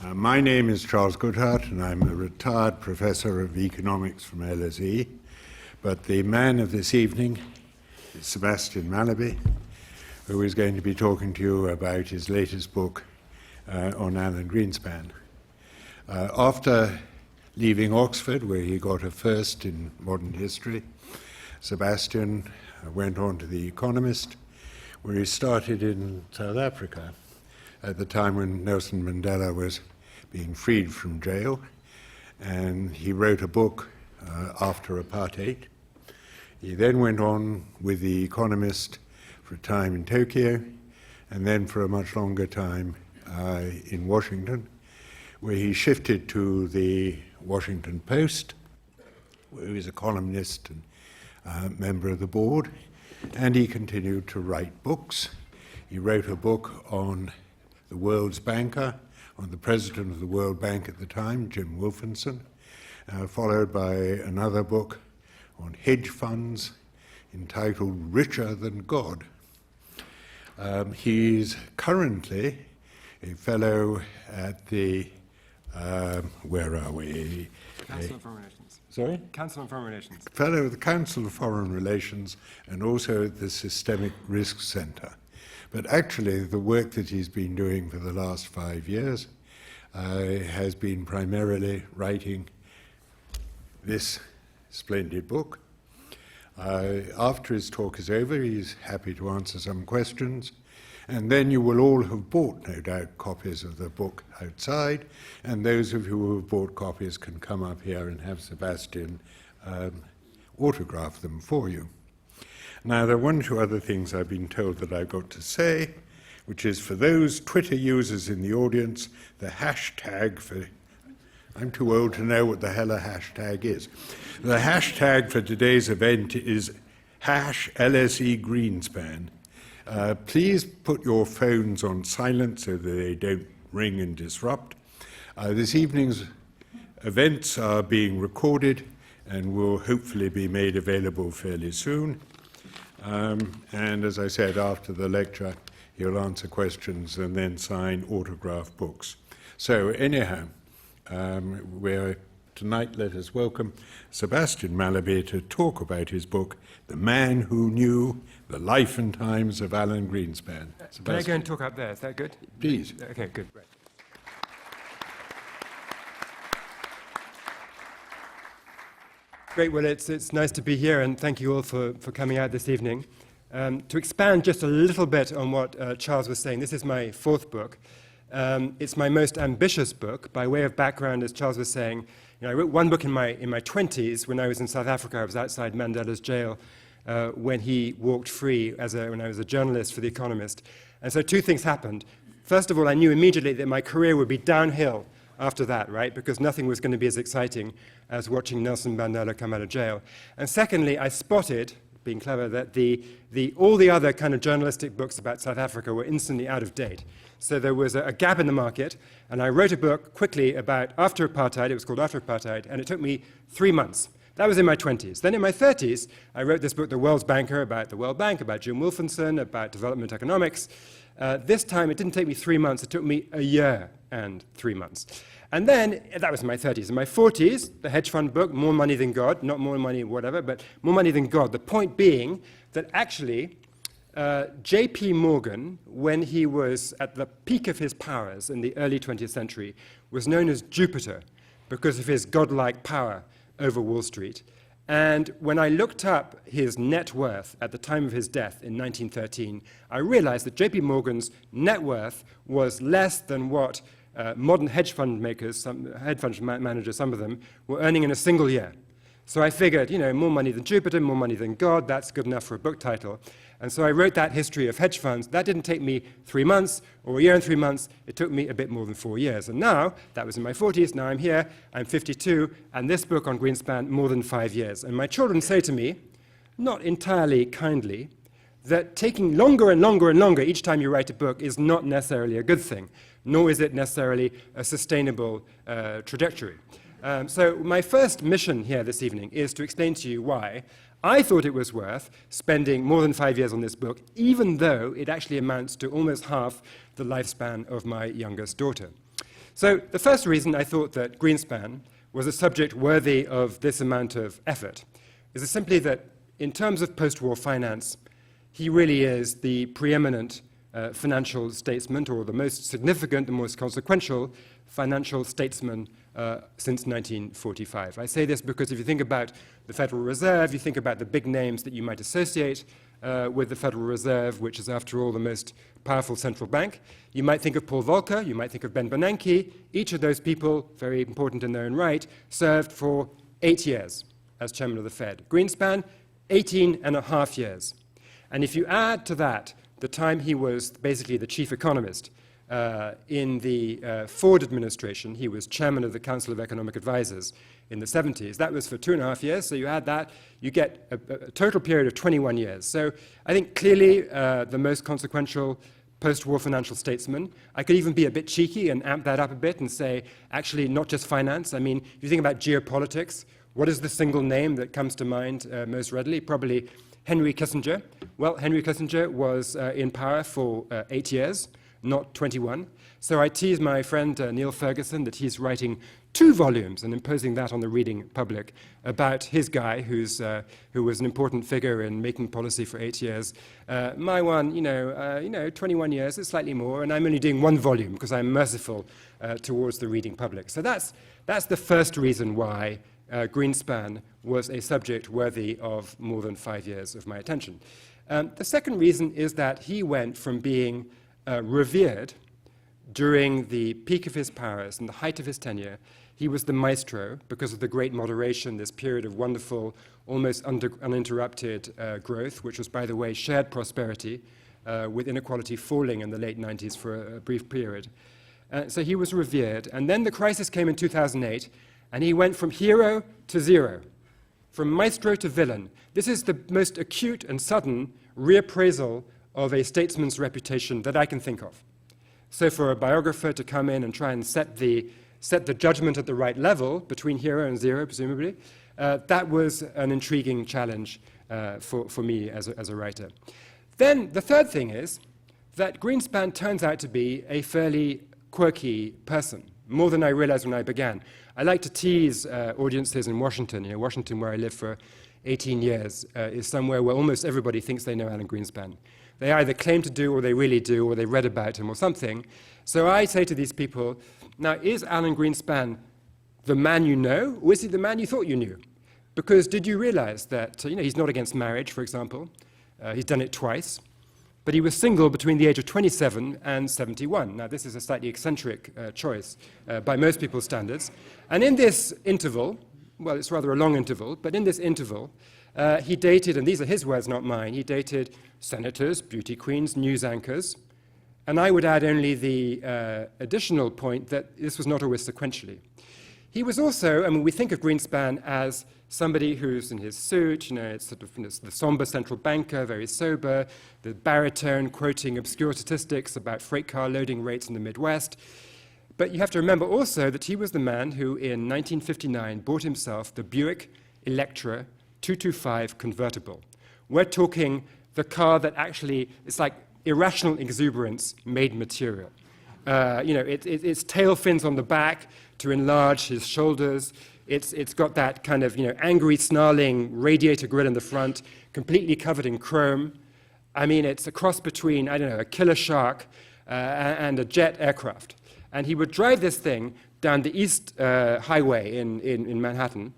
My name is Charles Goodhart, and I'm a retired professor of economics from LSE. But the man of this evening is Sebastian Mallaby, who is going to be talking to you about his latest book on Alan Greenspan. After leaving Oxford, where he got a first in modern history, Sebastian went on to The Economist, where he started in South Africa at the time when Nelson Mandela was being freed from jail, and he wrote a book after apartheid. He then went on with The Economist for a time in Tokyo, and then for a much longer time in Washington, where he shifted to the Washington Post, where he was a columnist and member of the board, and he continued to write books. He wrote a book on the world's banker, on the president of the World Bank at the time, Jim Wolfensohn, followed by another book on hedge funds entitled Richer Than God. He's currently a fellow at the, where are we? Council on Foreign Relations. Sorry? Council on Foreign Relations. Fellow of the Council of Foreign Relations and also at the Systemic Risk Center. But actually, the work that he's been doing for the last 5 years has been primarily writing this splendid book. After his talk is over, he's happy to answer some questions. And then you will all have bought, no doubt, copies of the book outside. And those of you who have bought copies can come up here and have Sebastian autograph them for you. Now, there are one or two other things I've been told that I've got to say, which is for those Twitter users in the audience, the hashtag for, I'm too old to know what the hell a hashtag is. The hashtag for today's event is #LSE Greenspan. Please put your phones on silent so that they don't ring and disrupt. This evening's events are being recorded and will hopefully be made available fairly soon. And as I said, after the lecture, he'll answer questions and then sign autograph books. So anyhow, tonight let us welcome Sebastian Mallaby to talk about his book, The Man Who Knew the Life and Times of Alan Greenspan. Can I go and talk up there? Is that good? Please. Okay, good. Right. Great. Well, it's nice to be here, and thank you all for coming out this evening. To expand just a little bit on what Charles was saying, this is my fourth book. It's my most ambitious book. By way of background, as Charles was saying, I wrote one book in my 20s when I was in South Africa. I was outside Mandela's jail when he walked free when I was a journalist for The Economist. And so two things happened. First of all, I knew immediately that my career would be downhill after that, right? Because nothing was going to be as exciting as watching Nelson Mandela come out of jail. And secondly, I spotted, being clever, that all the other kind of journalistic books about South Africa were instantly out of date. So there was a gap in the market, and I wrote a book quickly about after apartheid. It was called After Apartheid, and it took me 3 months. That was in my 20s. Then in my 30s, I wrote this book, The World's Banker, about the World Bank, about Jim Wolfensohn, about development economics. This time, it didn't take me 3 months. It took me a year and 3 months. And then, that was in my 30s. In my 40s, the hedge fund book, More Money Than God, not more money, whatever, but More Money Than God. The point being that actually, J.P. Morgan, when he was at the peak of his powers in the early 20th century, was known as Jupiter because of his godlike power over Wall Street. And when I looked up his net worth at the time of his death in 1913, I realized that J.P. Morgan's net worth was less than what modern hedge fund makers, hedge fund managers, some of them, were earning in a single year. So I figured, more money than Jupiter, more money than God, that's good enough for a book title. And so I wrote that history of hedge funds. That didn't take me 3 months or a year and 3 months. It took me a bit more than 4 years. And now, that was in my 40s, now I'm here, I'm 52, and this book on Greenspan, more than 5 years. And my children say to me, not entirely kindly, that taking longer and longer and longer each time you write a book is not necessarily a good thing, nor is it necessarily a sustainable trajectory. So my first mission here this evening is to explain to you why I thought it was worth spending more than 5 years on this book, even though it actually amounts to almost half the lifespan of my youngest daughter. So the first reason I thought that Greenspan was a subject worthy of this amount of effort is simply that in terms of post-war finance, he really is the preeminent financial statesman, or the most significant, the most consequential financial statesman since 1945. I say this because if you think about the Federal Reserve, you think about the big names that you might associate with the Federal Reserve, which is, after all, the most powerful central bank. You might think of Paul Volcker, you might think of Ben Bernanke. Each of those people, very important in their own right, served for 8 years as chairman of the Fed. Greenspan, 18.5 years. And if you add to that the time he was basically the chief economist in the Ford administration, he was chairman of the Council of Economic Advisors in the 70s. That was for 2.5 years, so you add that, you get a total period of 21 years. So I think clearly the most consequential post-war financial statesman. I could even be a bit cheeky and amp that up a bit and say, actually, not just finance. I mean, if you think about geopolitics, what is the single name that comes to mind most readily? Probably Henry Kissinger. Well, Henry Kissinger was in power for 8 years, not 21. So I tease my friend Neil Ferguson that he's writing 2 volumes and imposing that on the reading public about his guy who was an important figure in making policy for 8 years. My one, 21 years, it's slightly more, and I'm only doing 1 volume because I'm merciful towards the reading public. So that's the first reason why Greenspan was a subject worthy of more than 5 years of my attention. The second reason is that he went from being revered during the peak of his powers and the height of his tenure. He was the maestro because of the great moderation, this period of wonderful, almost uninterrupted growth, which was, by the way, shared prosperity, with inequality falling in the late 90s for a brief period. So he was revered. And then the crisis came in 2008, and he went from hero to zero, from maestro to villain. This is the most acute and sudden reappraisal of a statesman's reputation that I can think of. So for a biographer to come in and try and set the judgment at the right level between hero and zero, presumably, that was an intriguing challenge for me as a writer. Then the third thing is that Greenspan turns out to be a fairly quirky person, more than I realized when I began. I like to tease audiences in Washington. Washington, where I lived for 18 years, is somewhere where almost everybody thinks they know Alan Greenspan. They either claim to do, or they really do, or they read about him or something. So I say to these people, now, is Alan Greenspan the man you know, or is he the man you thought you knew? Because did you realize that he's not against marriage, for example? He's done it twice. But he was single between the age of 27 and 71. Now, this is a slightly eccentric choice by most people's standards. And in this interval, well, it's rather a long interval, but in this interval, he dated, and these are his words, not mine, he dated senators, beauty queens, news anchors. And I would add only the additional point that this was not always sequentially. He was also, we think of Greenspan as somebody who's in his suit, it's sort of the somber central banker, very sober, the baritone quoting obscure statistics about freight car loading rates in the Midwest. But you have to remember also that he was the man who, in 1959, bought himself the Buick Electra 225 convertible. We're talking the car that actually, it's like irrational exuberance made material. It's tail fins on the back to enlarge his shoulders. It's got that kind of angry, snarling radiator grill in the front, completely covered in chrome. It's a cross between, a killer shark and a jet aircraft. And he would drive this thing down the East Highway in Manhattan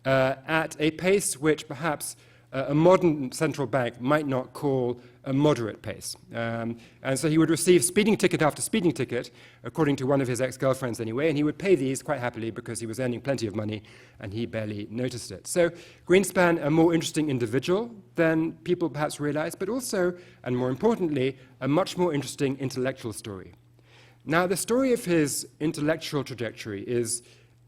at a pace which perhaps a modern central bank might not call a moderate pace. And so he would receive speeding ticket after speeding ticket, according to one of his ex-girlfriends anyway, and he would pay these quite happily because he was earning plenty of money and he barely noticed it. So Greenspan, a more interesting individual than people perhaps realize, but also, and more importantly, a much more interesting intellectual story. Now, the story of his intellectual trajectory is,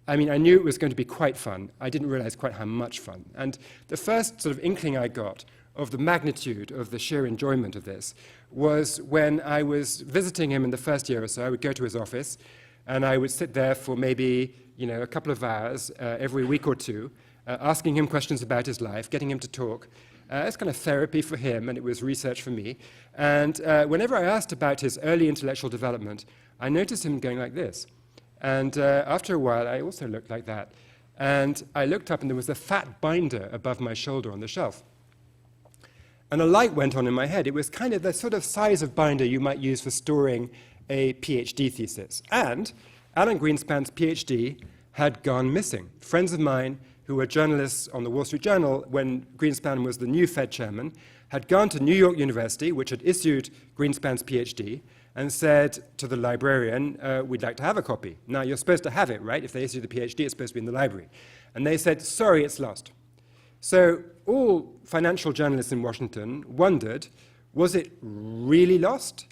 I knew it was going to be quite fun. I didn't realize quite how much fun. And the first sort of inkling I got of the magnitude of the sheer enjoyment of this was when I was visiting him in the first year or so. I would go to his office, and I would sit there for maybe, a couple of hours every week or two, asking him questions about his life, getting him to talk. It's kind of therapy for him, and it was research for me. And whenever I asked about his early intellectual development, I noticed him going like this. And after a while, I also looked like that. And I looked up, and there was a fat binder above my shoulder on the shelf. And a light went on in my head. It was kind of the sort of size of binder you might use for storing a PhD thesis. And Alan Greenspan's PhD had gone missing. Friends of mine who were journalists on the Wall Street Journal when Greenspan was the new Fed chairman had gone to New York University, which had issued Greenspan's PhD, and said to the librarian, we'd like to have a copy. Now, you're supposed to have it, right? If they issue the PhD, it's supposed to be in the library. And they said, sorry, it's lost. So all financial journalists in Washington wondered, was it really lost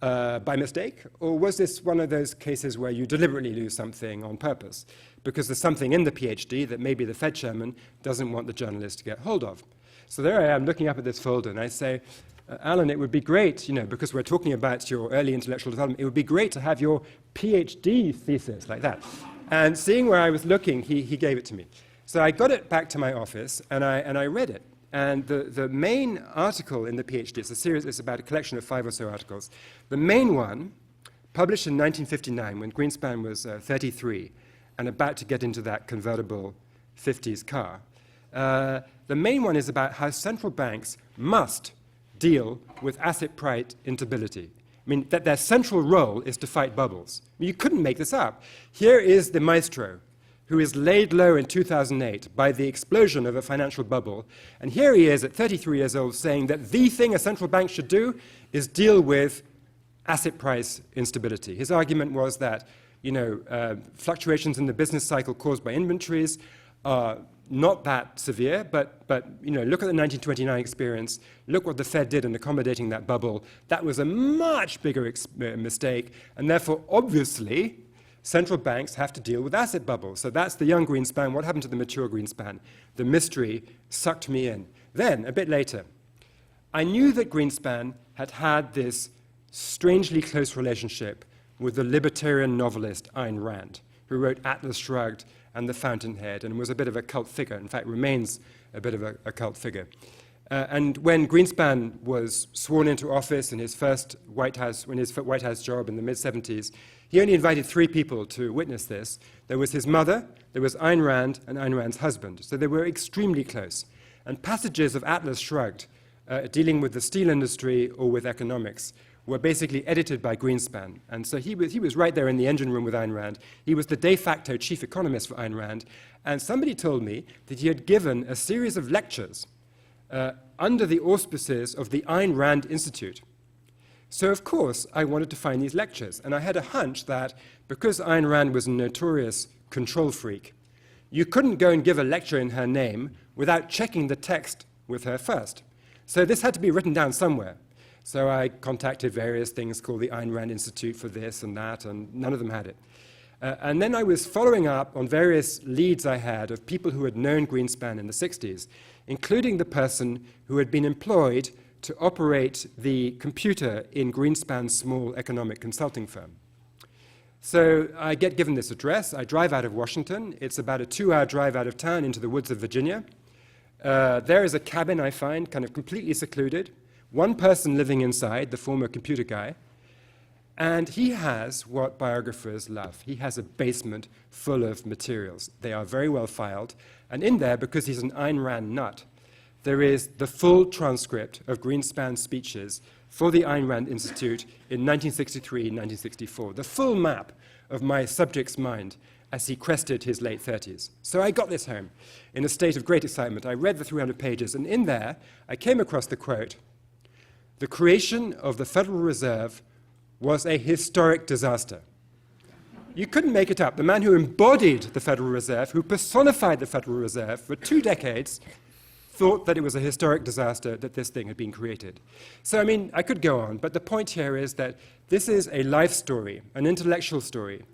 by mistake? Or was this one of those cases where you deliberately lose something on purpose because there's something in the PhD that maybe the Fed chairman doesn't want the journalist to get hold of? So there I am looking up at this folder, and I say, Alan, it would be great, because we're talking about your early intellectual development, it would be great to have your PhD thesis like that. And seeing where I was looking, he gave it to me. So I got it back to my office, and I read it. And the main article in the PhD, it's about a collection of 5 or so articles. The main one, published in 1959, when Greenspan was 33 and about to get into that convertible 50s car, the main one is about how central banks must deal with asset price instability. I mean, that their central role is to fight bubbles. I mean, you couldn't make this up. Here is the Maestro, who is laid low in 2008 by the explosion of a financial bubble. And here he is at 33 years old saying that the thing a central bank should do is deal with asset price instability. His argument was that, fluctuations in the business cycle caused by inventories are not that severe, but look at the 1929 experience, look what the Fed did in accommodating that bubble. That was a much bigger mistake, and therefore, obviously, central banks have to deal with asset bubbles. So that's the young Greenspan. What happened to the mature Greenspan? The mystery sucked me in. Then, a bit later, I knew that Greenspan had had this strangely close relationship with the libertarian novelist Ayn Rand, who wrote Atlas Shrugged and The Fountainhead, and was a bit of a cult figure. In fact, remains a bit of a cult figure. And when Greenspan was sworn into office in his first White House job in the mid-70s, he only invited 3 people to witness this. There was his mother, there was Ayn Rand, and Ayn Rand's husband. So they were extremely close. And passages of Atlas Shrugged, dealing with the steel industry or with economics, were basically edited by Greenspan. And so he was right there in the engine room with Ayn Rand. He was the de facto chief economist for Ayn Rand. And somebody told me that he had given a series of lectures under the auspices of the Ayn Rand Institute. So, of course, I wanted to find these lectures. And I had a hunch that because Ayn Rand was a notorious control freak, you couldn't go and give a lecture in her name without checking the text with her first. So this had to be written down somewhere. So I contacted various things called the Ayn Rand Institute for this and that, and none of them had it. And then I was following up on various leads I had of people who had known Greenspan in the 60s, including the person who had been employed to operate the computer in Greenspan's small economic consulting firm. So I get given this address. I drive out of Washington. It's about a 2-hour drive out of town into the woods of Virginia. There is a cabin I find, kind of completely secluded. One person living inside, the former computer guy, and he has what biographers love. He has a basement full of materials. They are very well filed, and in there, because he's an Ayn Rand nut, there is the full transcript of Greenspan's speeches for the Ayn Rand Institute in 1963, 1964, the full map of my subject's mind as he crested his late 30s. So I got this home in a state of great excitement. I read the 300 pages, and in there, I came across the quote, "The creation of the Federal Reserve was a historic disaster." You couldn't make it up. The man who embodied the Federal Reserve, who personified the Federal Reserve for 2 decades, thought that it was a historic disaster that this thing had been created. So, I mean, I could go on, but the point here is that this is a life story, an intellectual story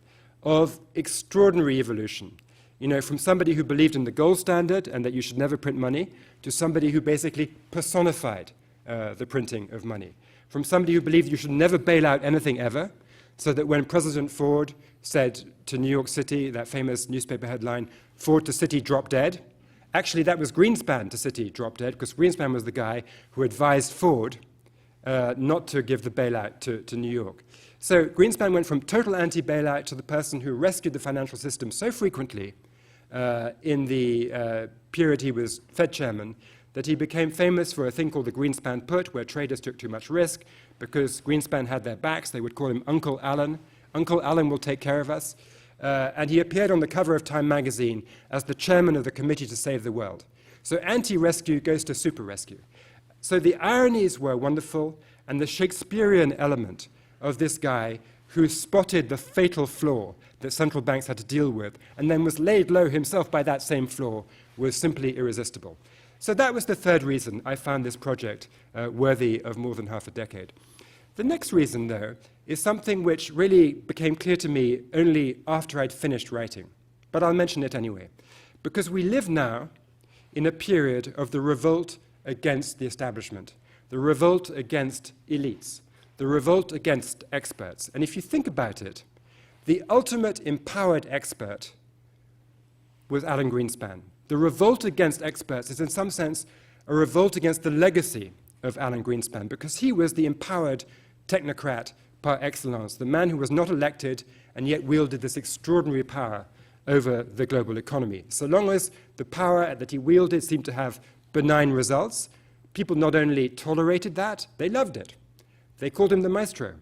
of extraordinary evolution. From somebody who believed in the gold standard and that you should never print money, to somebody who basically personified the printing of money. From somebody who believed you should never bail out anything ever, so that when President Ford said to New York City, that famous newspaper headline, "Ford to City, drop dead," actually that was Greenspan to City, drop dead, because Greenspan was the guy who advised Ford not to give the bailout to New York. So Greenspan went from total anti-bailout to the person who rescued the financial system so frequently in the period he was Fed chairman that he became famous for a thing called the Greenspan Put, where traders took too much risk. Because Greenspan had their backs, they would call him Uncle Alan. Uncle Alan will take care of us. And he appeared on the cover of Time magazine as the chairman of the Committee to Save the World. So anti-rescue goes to super-rescue. So the ironies were wonderful, and the Shakespearean element of this guy who spotted the fatal flaw that central banks had to deal with, and then was laid low himself by that same flaw, was simply irresistible. So that was the third reason I found this project worthy of more than half a decade. The next reason, though, is something which really became clear to me only after I'd finished writing. But I'll mention it anyway. Because we live now in a period of the revolt against the establishment, the revolt against elites, the revolt against experts. And if you think about it, the ultimate empowered expert was Alan Greenspan. The revolt against experts is in some sense a revolt against the legacy of Alan Greenspan, because he was the empowered technocrat par excellence, the man who was not elected and yet wielded this extraordinary power over the global economy. So long as the power that he wielded seemed to have benign results, people not only tolerated that, they loved it. They called him the Maestro.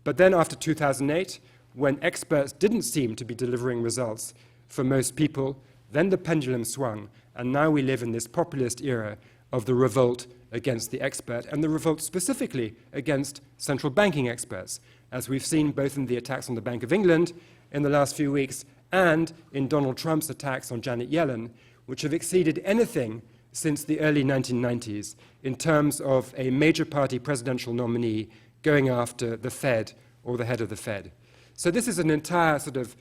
But then after 2008, when experts didn't seem to be delivering results for most people, then the pendulum swung, and now we live in this populist era of the revolt against the expert, and the revolt specifically against central banking experts, as we've seen both in the attacks on the Bank of England in the last few weeks and in Donald Trump's attacks on Janet Yellen, which have exceeded anything since the early 1990s in terms of a major party presidential nominee going after the Fed or the head of the Fed. So this is an entire sort of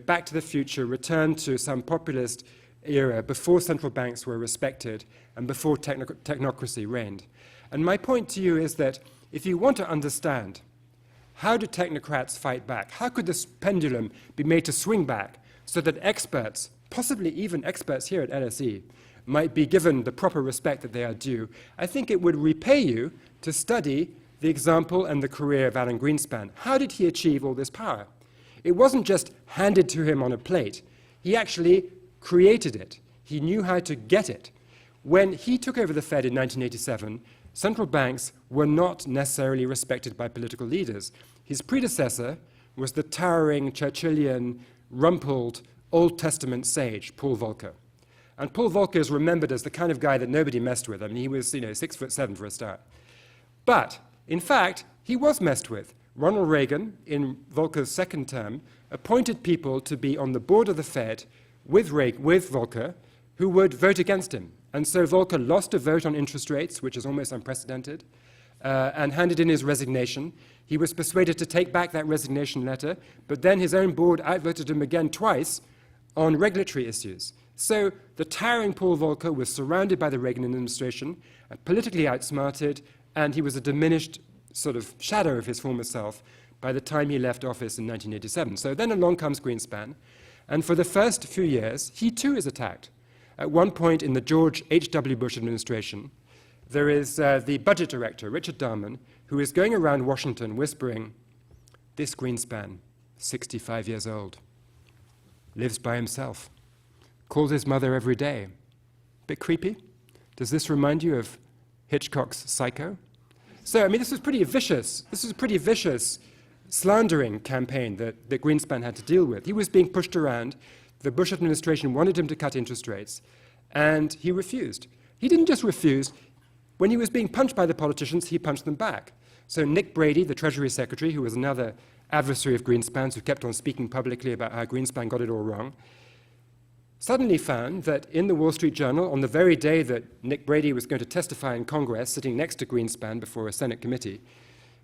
back to the future, return to some populist era before central banks were respected and before technocracy reigned. And my point to you is that if you want to understand how do technocrats fight back, how could this pendulum be made to swing back so that experts, possibly even experts here at LSE, might be given the proper respect that they are due, I think it would repay you to study the example and the career of Alan Greenspan. How did he achieve all this power? It wasn't just handed to him on a plate. He actually created it. He knew how to get it. When he took over the Fed in 1987, central banks were not necessarily respected by political leaders. His predecessor was the towering Churchillian, rumpled, Old Testament sage, Paul Volcker. And Paul Volcker is remembered as the kind of guy that nobody messed with. I mean, he was 6'7" for a start. But in fact, he was messed with. Ronald Reagan, in Volcker's second term, appointed people to be on the board of the Fed with Volcker, who would vote against him. And so Volcker lost a vote on interest rates, which is almost unprecedented, and handed in his resignation. He was persuaded to take back that resignation letter, but then his own board outvoted him again twice on regulatory issues. So the towering Paul Volcker was surrounded by the Reagan administration, politically outsmarted, and he was a diminished sort of shadow of his former self by the time he left office in 1987. So then along comes Greenspan, and for the first few years, he too is attacked. At one point in the George H.W. Bush administration, there is the budget director, Richard Nixon, who is going around Washington whispering, "This Greenspan, 65 years old, lives by himself, calls his mother every day." Bit creepy? Does this remind you of Hitchcock's Psycho? So, I mean, this was pretty vicious. This was a pretty vicious slandering campaign that Greenspan had to deal with. He was being pushed around. The Bush administration wanted him to cut interest rates, and he refused. He didn't just refuse. When he was being punched by the politicians, he punched them back. So Nick Brady, the Treasury Secretary, who was another adversary of Greenspan's, who kept on speaking publicly about how Greenspan got it all wrong, suddenly found that in the Wall Street Journal, on the very day that Nick Brady was going to testify in Congress, sitting next to Greenspan before a Senate committee,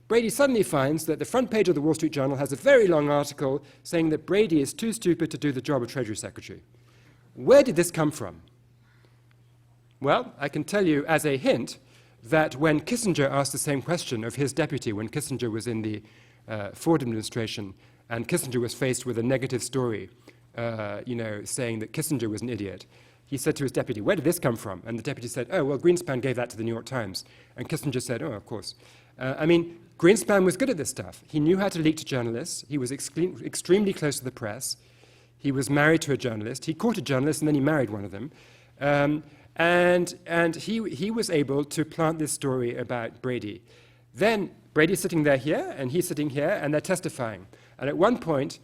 Brady suddenly finds that the front page of the Wall Street Journal has a very long article saying that Brady is too stupid to do the job of Treasury Secretary. Where did this come from? Well, I can tell you as a hint that when Kissinger asked the same question of his deputy, when Kissinger was in the Ford administration, and Kissinger was faced with a negative story saying that Kissinger was an idiot, he said to his deputy, "Where did this come from?" And the deputy said, "Oh, well, Greenspan gave that to the New York Times." And Kissinger said, "Oh, of course." I mean, Greenspan was good at this stuff. He knew how to leak to journalists. He was extremely close to the press. He was married to a journalist. He courted journalists, and then he married one of them. And he was able to plant this story about Brady. Then Brady's sitting there here, and he's sitting here, and they're testifying. And at one point,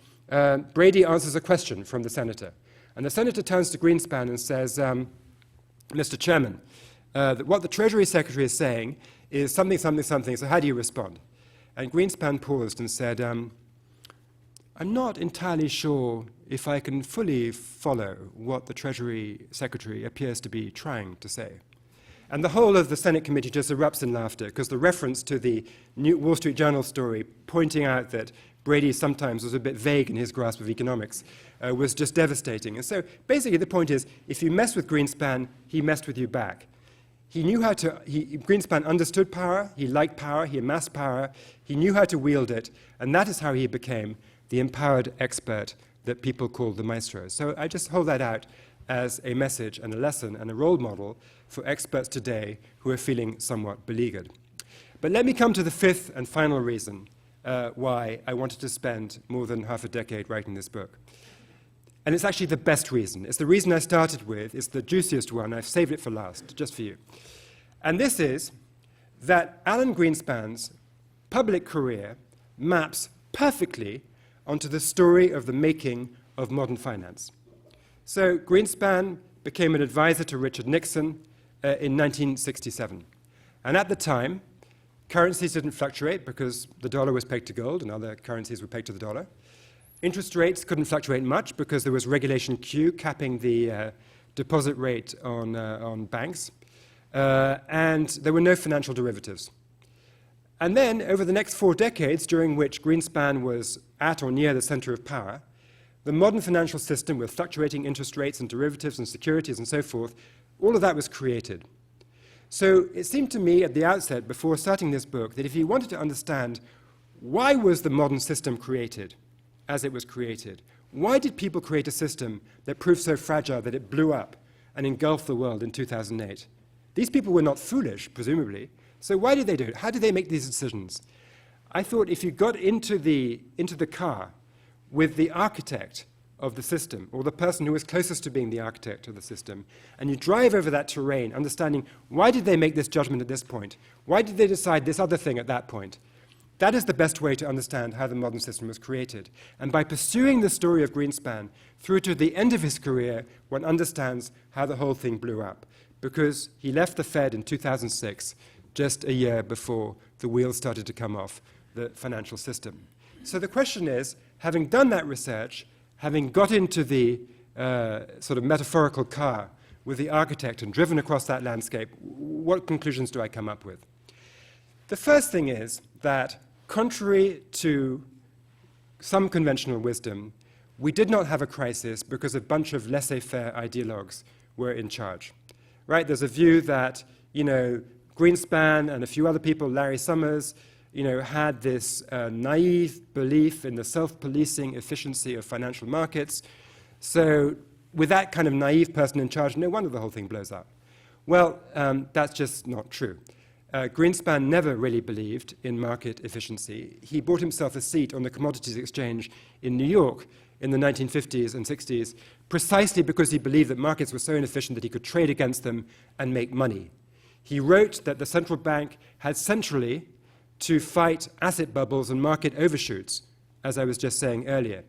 Brady answers a question from the senator. And the senator turns to Greenspan and says, "Mr. Chairman, that what the Treasury Secretary is saying is something, something, something, so how do you respond?" And Greenspan paused and said, "I'm not entirely sure if I can fully follow what the Treasury Secretary appears to be trying to say." And the whole of the Senate committee just erupts in laughter, because the reference to the New Wall Street Journal story pointing out that Brady sometimes was a bit vague in his grasp of economics was just devastating. And so basically the point is, if you mess with Greenspan, he messed with you back. He knew how to, Greenspan understood power, he liked power, he amassed power, he knew how to wield it, and that is how he became the empowered expert that people call the Maestro. So I just hold that out as a message and a lesson and a role model for experts today who are feeling somewhat beleaguered. But let me come to the fifth and final reason why I wanted to spend more than half a decade writing this book. And it's actually the best reason. It's the reason I started with. It's the juiciest one. I've saved it for last, just for you. And this is that Alan Greenspan's public career maps perfectly onto the story of the making of modern finance. So Greenspan became an advisor to Richard Nixon in 1967. And at the time, currencies didn't fluctuate because the dollar was pegged to gold and other currencies were pegged to the dollar. Interest rates couldn't fluctuate much because there was Regulation Q capping the deposit rate on banks. And there were no financial derivatives. And then, over the next 4 decades, during which Greenspan was at or near the center of power, the modern financial system with fluctuating interest rates and derivatives and securities and so forth, all of that was created. So it seemed to me at the outset, before starting this book, that if you wanted to understand why was the modern system created as it was created, why did people create a system that proved so fragile that it blew up and engulfed the world in 2008? These people were not foolish, presumably. So why did they do it? How did they make these decisions? I thought if you got into the car with the architect of the system, or the person who was closest to being the architect of the system, and you drive over that terrain, understanding why did they make this judgment at this point? Why did they decide this other thing at that point? That is the best way to understand how the modern system was created. And by pursuing the story of Greenspan through to the end of his career, one understands how the whole thing blew up. Because he left the Fed in 2006, just a year before the wheels started to come off the financial system. So the question is, having done that research, having got into the sort of metaphorical car with the architect and driven across that landscape, what conclusions do I come up with? The first thing is that, contrary to some conventional wisdom, we did not have a crisis because a bunch of laissez-faire ideologues were in charge. Right? There's a view that, Greenspan and a few other people, Larry Summers, had this naive belief in the self-policing efficiency of financial markets. So with that kind of naive person in charge, no wonder the whole thing blows up. Well, that's just not true. Greenspan never really believed in market efficiency. He bought himself a seat on the Commodities Exchange in New York in the 1950s and 60s, precisely because he believed that markets were so inefficient that he could trade against them and make money. He wrote that the central bank had centrally to fight asset bubbles and market overshoots, as I was just saying earlier.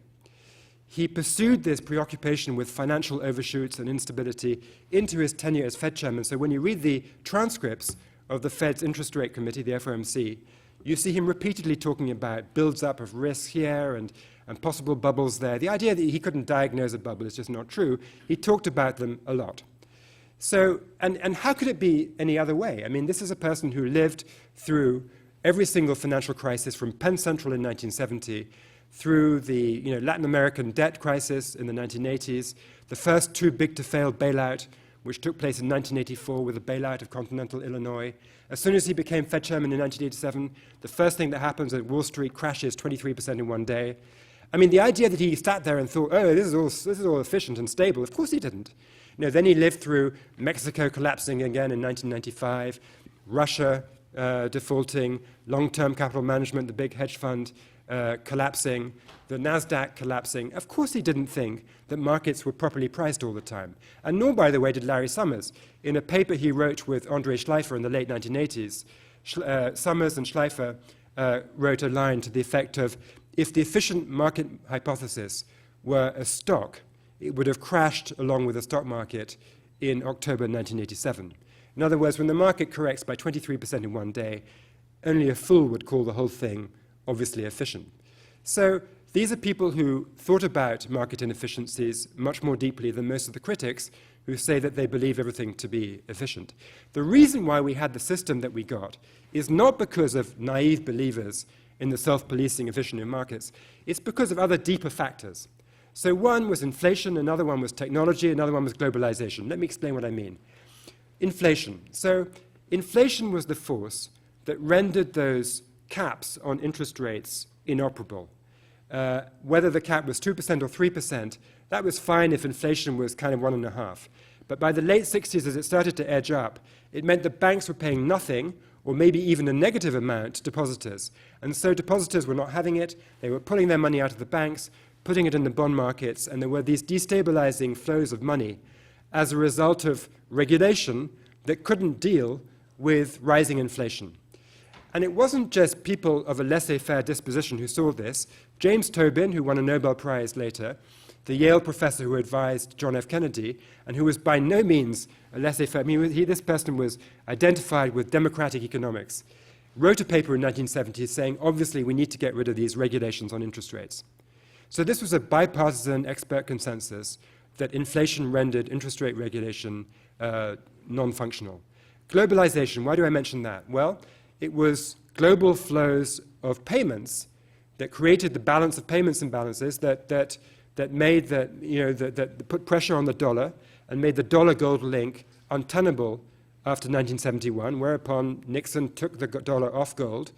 He pursued this preoccupation with financial overshoots and instability into his tenure as Fed chairman. So when you read the transcripts of the Fed's interest rate committee, the FOMC, you see him repeatedly talking about builds up of risk here and possible bubbles there. The idea that he couldn't diagnose a bubble is just not true. He talked about them a lot. So, and how could it be any other way? I mean, this is a person who lived through every single financial crisis from Penn Central in 1970 through the Latin American debt crisis in the 1980s, the first too big to fail bailout, which took place in 1984 with the bailout of continental Illinois. As soon as he became Fed chairman in 1987, the first thing that happens at Wall Street crashes 23% in one day. I mean, the idea that he sat there and thought, oh, this is all efficient and stable, of course he didn't. You know, then he lived through Mexico collapsing again in 1995, Russia defaulting, long-term capital management, the big hedge fund collapsing, the NASDAQ collapsing. Of course he didn't think that markets were properly priced all the time. And nor, by the way, did Larry Summers. In a paper he wrote with Andre Schleifer in the late 1980s, Summers and Schleifer wrote a line to the effect of, if the efficient market hypothesis were a stock, it would have crashed along with the stock market in October 1987. In other words, when the market corrects by 23% in one day, only a fool would call the whole thing obviously efficient. So these are people who thought about market inefficiencies much more deeply than most of the critics who say that they believe everything to be efficient. The reason why we had the system that we got is not because of naive believers in the self-policing efficiency of markets. It's because of other deeper factors. So one was inflation, another one was technology, another one was globalization. Let me explain what I mean. Inflation. So inflation was the force that rendered those caps on interest rates inoperable. Whether the cap was 2% or 3%, that was fine if inflation was kind of 1.5. But by the late 60s, as it started to edge up, it meant that banks were paying nothing or maybe even a negative amount to depositors. And so depositors were not having it. They were pulling their money out of the banks, putting it in the bond markets, and there were these destabilizing flows of money as a result of regulation that couldn't deal with rising inflation. And it wasn't just people of a laissez-faire disposition who saw this. James Tobin, who won a Nobel Prize later, the Yale professor who advised John F. Kennedy, and who was by no means a laissez-faire, I mean, this person was identified with democratic economics, wrote a paper in 1970 saying, obviously, we need to get rid of these regulations on interest rates. So this was a bipartisan expert consensus that inflation rendered interest rate regulation non-functional. Globalization, why do I mention that? Well, it was global flows of payments that created the balance of payments imbalances that made that put pressure on the dollar and made the dollar-gold link untenable after 1971, whereupon Nixon took the dollar off gold.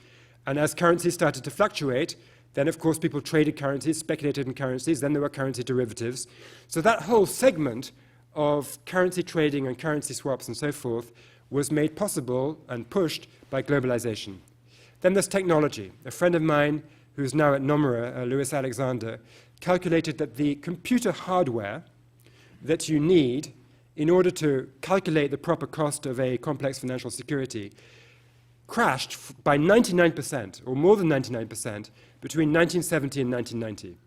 And as currencies started to fluctuate, then, of course, people traded currencies, speculated in currencies, then there were currency derivatives. So that whole segment of currency trading and currency swaps and so forth was made possible and pushed by globalization. Then there's technology. A friend of mine who's now at Nomura, Louis Alexander, calculated that the computer hardware that you need in order to calculate the proper cost of a complex financial security crashed by 99%, or more than 99%, between 1970 and 1990.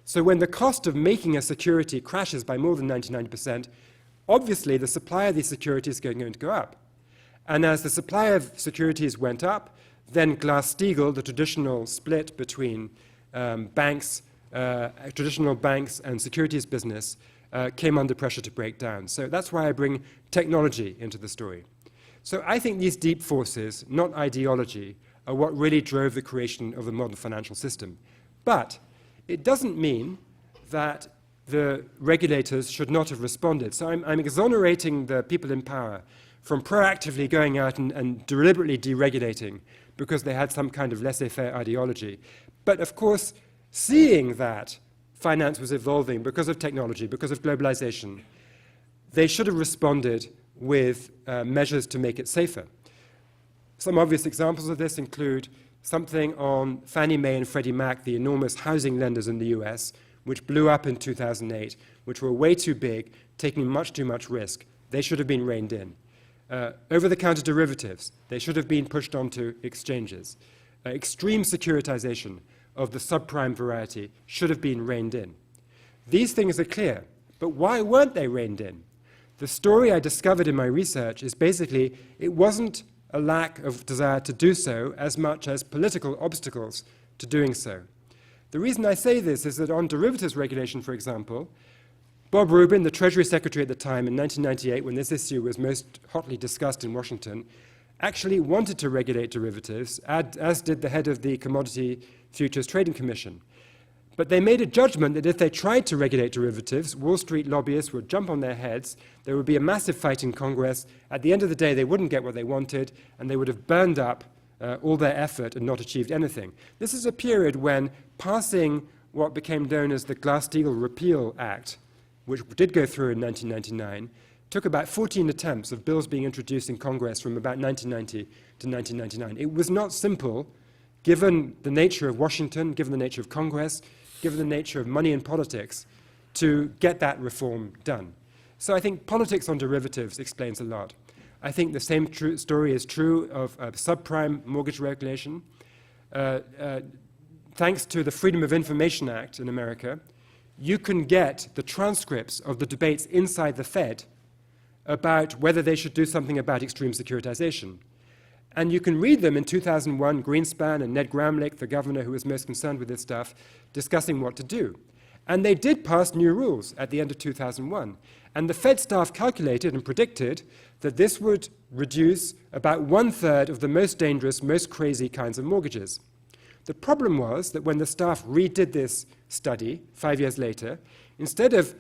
So when the cost of making a security crashes by more than 99%, obviously the supply of these securities is going to go up. And as the supply of securities went up, then Glass-Steagall, the traditional split between traditional banks and securities business, came under pressure to break down. So that's why I bring technology into the story. So I think these deep forces, not ideology, are what really drove the creation of the modern financial system. But it doesn't mean that the regulators should not have responded. So I'm exonerating the people in power from proactively going out and deliberately deregulating because they had some kind of laissez-faire ideology. But of course, seeing that finance was evolving because of technology, because of globalization, they should have responded with measures to make it safer. Some obvious examples of this include something on Fannie Mae and Freddie Mac, the enormous housing lenders in the US, which blew up in 2008, which were way too big, taking much too much risk. They should have been reined in. Over-the-counter derivatives, they should have been pushed onto exchanges. Extreme securitization of the subprime variety should have been reined in. These things are clear, but why weren't they reined in? The story I discovered in my research is basically it wasn't a lack of desire to do so as much as political obstacles to doing so. The reason I say this is that on derivatives regulation, for example, Bob Rubin, the Treasury Secretary at the time in 1998, when this issue was most hotly discussed in Washington, actually wanted to regulate derivatives, as did the head of the Commodity Futures Trading Commission. But they made a judgment that if they tried to regulate derivatives, Wall Street lobbyists would jump on their heads, there would be a massive fight in Congress, at the end of the day they wouldn't get what they wanted, and they would have burned up all their effort and not achieved anything. This is a period when passing what became known as the Glass-Steagall Repeal Act, which did go through in 1999, took about 14 attempts of bills being introduced in Congress from about 1990 to 1999. It was not simple, given the nature of Washington, given the nature of Congress, given the nature of money and politics, to get that reform done. So I think politics on derivatives explains a lot. I think the same story is true of subprime mortgage regulation. Thanks to the Freedom of Information Act in America, you can get the transcripts of the debates inside the Fed about whether they should do something about extreme securitization. And you can read them in 2001, Greenspan and Ned Gramlich, the governor who was most concerned with this stuff, discussing what to do. And they did pass new rules at the end of 2001. And the Fed staff calculated and predicted that this would reduce about 1/3 of the most dangerous, most crazy kinds of mortgages. The problem was that when the staff redid this study 5 years later, instead of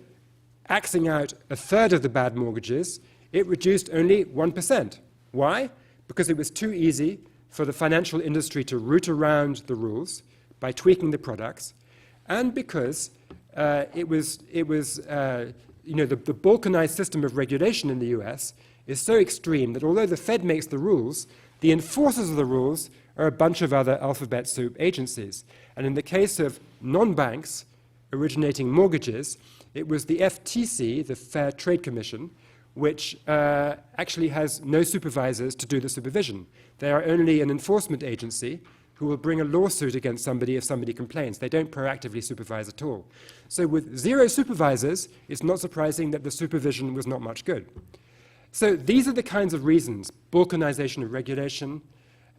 axing out 1/3 of the bad mortgages, it reduced only 1%. Why? Because it was too easy for the financial industry to root around the rules by tweaking the products, and because the balkanized system of regulation in the US is so extreme that although the Fed makes the rules, the enforcers of the rules are a bunch of other alphabet soup agencies. And in the case of non-banks originating mortgages, it was the FTC, the Fair Trade Commission, which actually has no supervisors to do the supervision. They are only an enforcement agency who will bring a lawsuit against somebody if somebody complains. They don't proactively supervise at all. So with 0 supervisors, it's not surprising that the supervision was not much good. So these are the kinds of reasons: balkanization of regulation,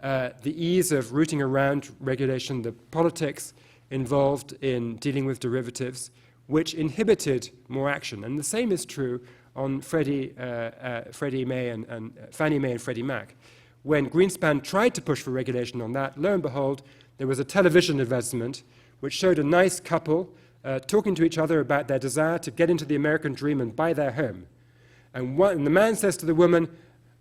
the ease of rooting around regulation, the politics involved in dealing with derivatives, which inhibited more action. And the same is true on Fannie Mae and Freddie Mac. When Greenspan tried to push for regulation on that, lo and behold, there was a television advertisement which showed a nice couple talking to each other about their desire to get into the American dream and buy their home. And the man says to the woman,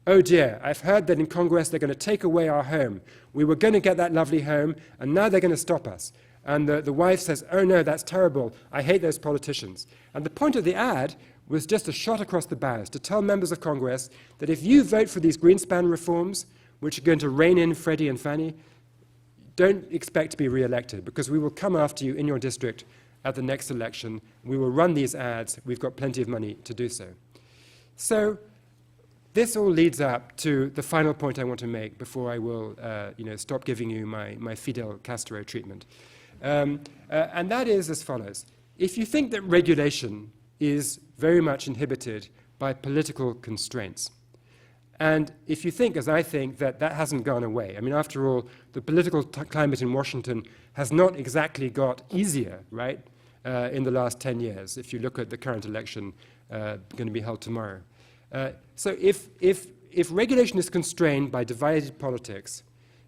"Oh dear, I've heard that in Congress they're going to take away our home. We were going to get that lovely home, and now they're going to stop us." And the wife says, "Oh no, that's terrible. I hate those politicians." And the point of the ad was just a shot across the bows to tell members of Congress that if you vote for these Greenspan reforms, which are going to rein in Freddie and Fannie, don't expect to be re-elected, because we will come after you in your district at the next election. We will run these ads. We've got plenty of money to do so. So this all leads up to the final point I want to make before I will stop giving you my Fidel Castro treatment. And that is as follows. If you think that regulation is very much inhibited by political constraints, and if you think, as I think, that that hasn't gone away, I mean, after all, the political climate in Washington has not exactly got easier, right, in the last 10 years, if you look at the current election going to be held tomorrow. So if regulation is constrained by divided politics,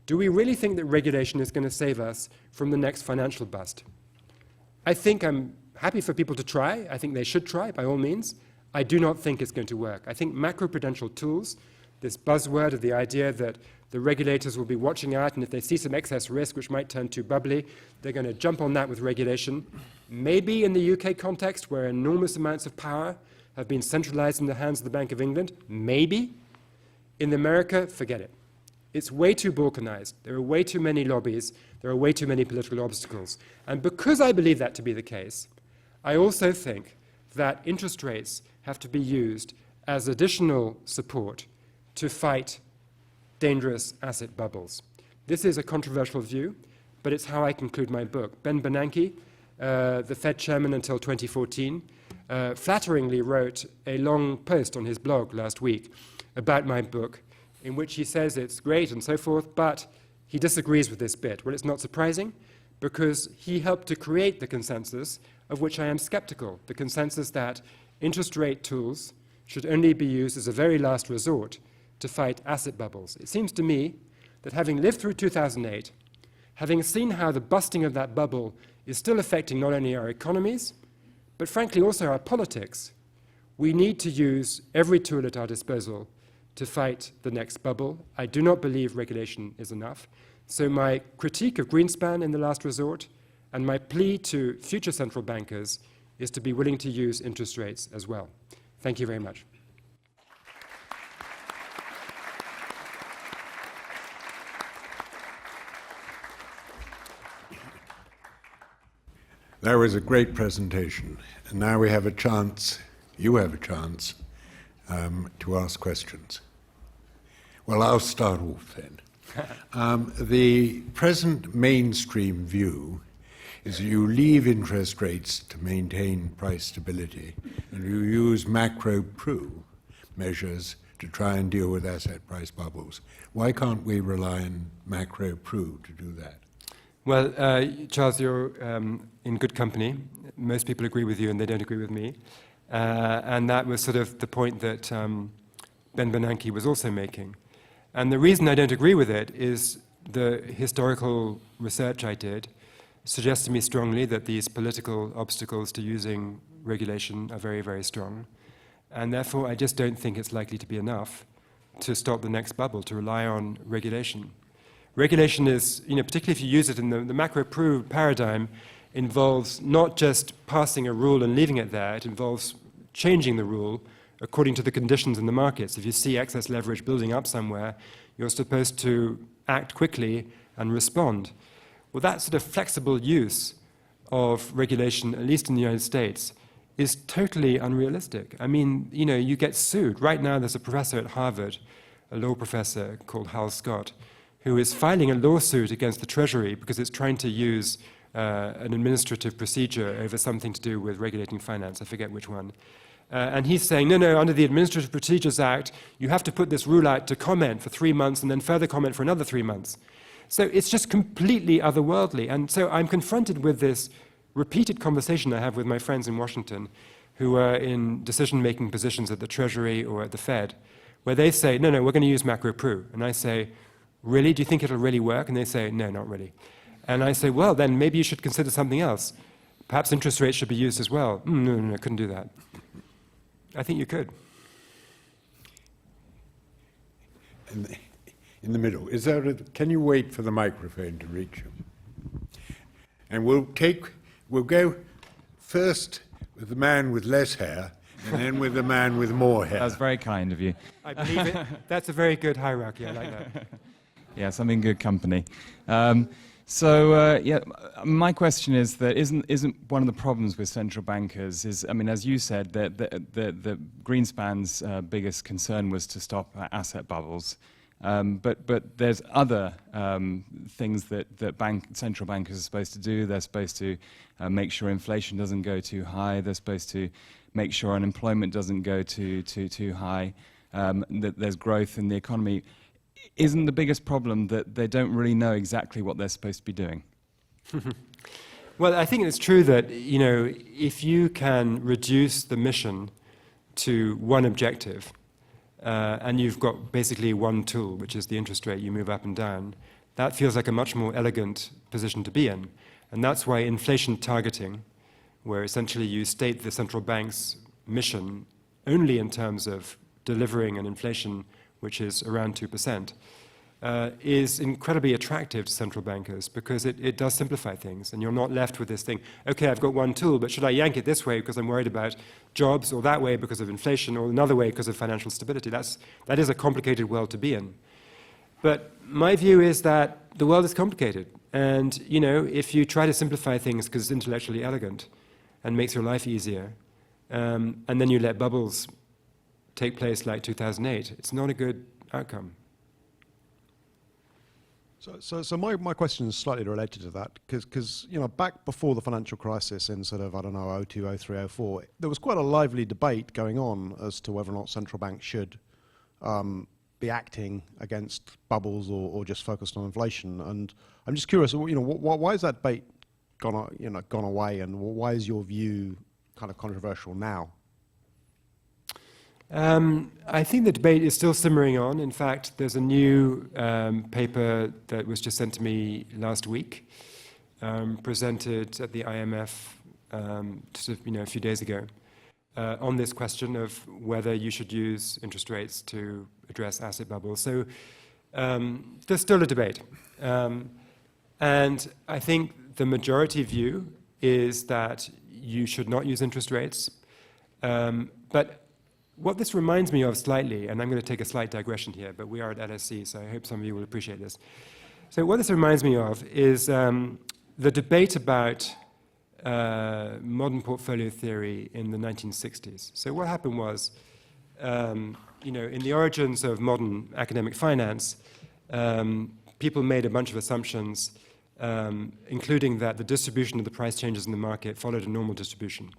do we really think that regulation is going to save us from the next financial bust? I think I'm happy for people to try. I think they should try, by all means. I do not think it's going to work. I think macroprudential tools, this buzzword of the idea that the regulators will be watching out, and if they see some excess risk which might turn too bubbly, they're going to jump on that with regulation. Maybe in the UK context, where enormous amounts of power have been centralized in the hands of the Bank of England, maybe. In America, forget it. It's way too balkanized. There are way too many lobbies. There are way too many political obstacles. And because I believe that to be the case, I also think that interest rates have to be used as additional support to fight dangerous asset bubbles. This is a controversial view, but it's how I conclude my book. Ben Bernanke, the Fed chairman until 2014, flatteringly wrote a long post on his blog last week about my book, in which he says it's great and so forth, but he disagrees with this bit. Well, it's not surprising, because he helped to create the consensus of which I am skeptical, the consensus that interest rate tools should only be used as a very last resort to fight asset bubbles. It seems to me that having lived through 2008, having seen how the busting of that bubble is still affecting not only our economies, but frankly also our politics, we need to use every tool at our disposal to fight the next bubble. I do not believe regulation is enough. So my critique of Greenspan in the last resort And my plea to future central bankers is to be willing to use interest rates as well. Thank you very much. That was a great presentation. And now we have a chance, you have a chance, to ask questions. Well, I'll start off then. The present mainstream view is that you leave interest rates to maintain price stability, and you use macro-pru measures to try and deal with asset price bubbles. Why can't we rely on macro-pru to do that? Well, Charles, you're in good company. Most people agree with you and they don't agree with me. And that was sort of the point that Ben Bernanke was also making. And the reason I don't agree with it is the historical research I did suggests to me strongly that these political obstacles to using regulation are very, very strong. And therefore, I just don't think it's likely to be enough to stop the next bubble, to rely on regulation. Regulation is, particularly if you use it in the macro-pru paradigm, involves not just passing a rule and leaving it there, it involves changing the rule according to the conditions in the markets. If you see excess leverage building up somewhere, you're supposed to act quickly and respond. Well, that sort of flexible use of regulation, at least in the United States, is totally unrealistic. I mean, you get sued. Right now, there's a professor at Harvard, a law professor called Hal Scott, who is filing a lawsuit against the Treasury because it's trying to use an administrative procedure over something to do with regulating finance. I forget which one. And he's saying, no, under the Administrative Procedures Act, you have to put this rule out to comment for 3 months and then further comment for another 3 months. So it's just completely otherworldly. And so I'm confronted with this repeated conversation I have with my friends in Washington who are in decision-making positions at the Treasury or at the Fed, where they say, no, we're going to use macro-pru. And I say, really? Do you think it'll really work? And they say, no, not really. And I say, well, then maybe you should consider something else. Perhaps interest rates should be used as well. No, couldn't do that. I think you could. In the middle, can you wait for the microphone to reach you? And we'll go first with the man with less hair, and then with the man with more hair. That's very kind of you. I believe it. That's a very good hierarchy. I like that. Yes, I'm in good company. My question is that isn't one of the problems with central bankers is, as you said, that the Greenspan's biggest concern was to stop asset bubbles, but there's other things that central bankers are supposed to do. They're supposed to make sure inflation doesn't go too high. They're supposed to make sure unemployment doesn't go too high. That there's growth in the economy. Isn't the biggest problem that they don't really know exactly what they're supposed to be doing? Well, I think it's true that, if you can reduce the mission to one objective, and you've got basically one tool, which is the interest rate, you move up and down, that feels like a much more elegant position to be in. And that's why inflation targeting, where essentially you state the central bank's mission only in terms of delivering an inflation which is around 2%, is incredibly attractive to central bankers because it does simplify things, and you're not left with this thing, okay, I've got one tool, but should I yank it this way because I'm worried about jobs, or that way because of inflation, or another way because of financial stability? That is a complicated world to be in. But my view is that the world is complicated, and if you try to simplify things because it's intellectually elegant and makes your life easier, and then you let bubbles take place like 2008, it's not a good outcome. So my question is slightly related to that, because back before the financial crisis in sort of, 02, 03, 04, there was quite a lively debate going on as to whether or not central banks should be acting against bubbles or just focused on inflation. And I'm just curious, why has that debate gone away, and why is your view kind of controversial now? I think the debate is still simmering on. In fact, there's a new paper that was just sent to me last week, presented at the IMF a few days ago, on this question of whether you should use interest rates to address asset bubbles. So there's still a debate. And I think The majority view is that you should not use interest rates. But what this reminds me of slightly, and I'm going to take a slight digression here, but we are at LSE, so I hope some of you will appreciate this. So what this reminds me of is the debate about modern portfolio theory in the 1960s. So what happened was, you know, in the origins of modern academic finance, people made a bunch of assumptions, including that the distribution of the price changes in the market followed a normal distribution.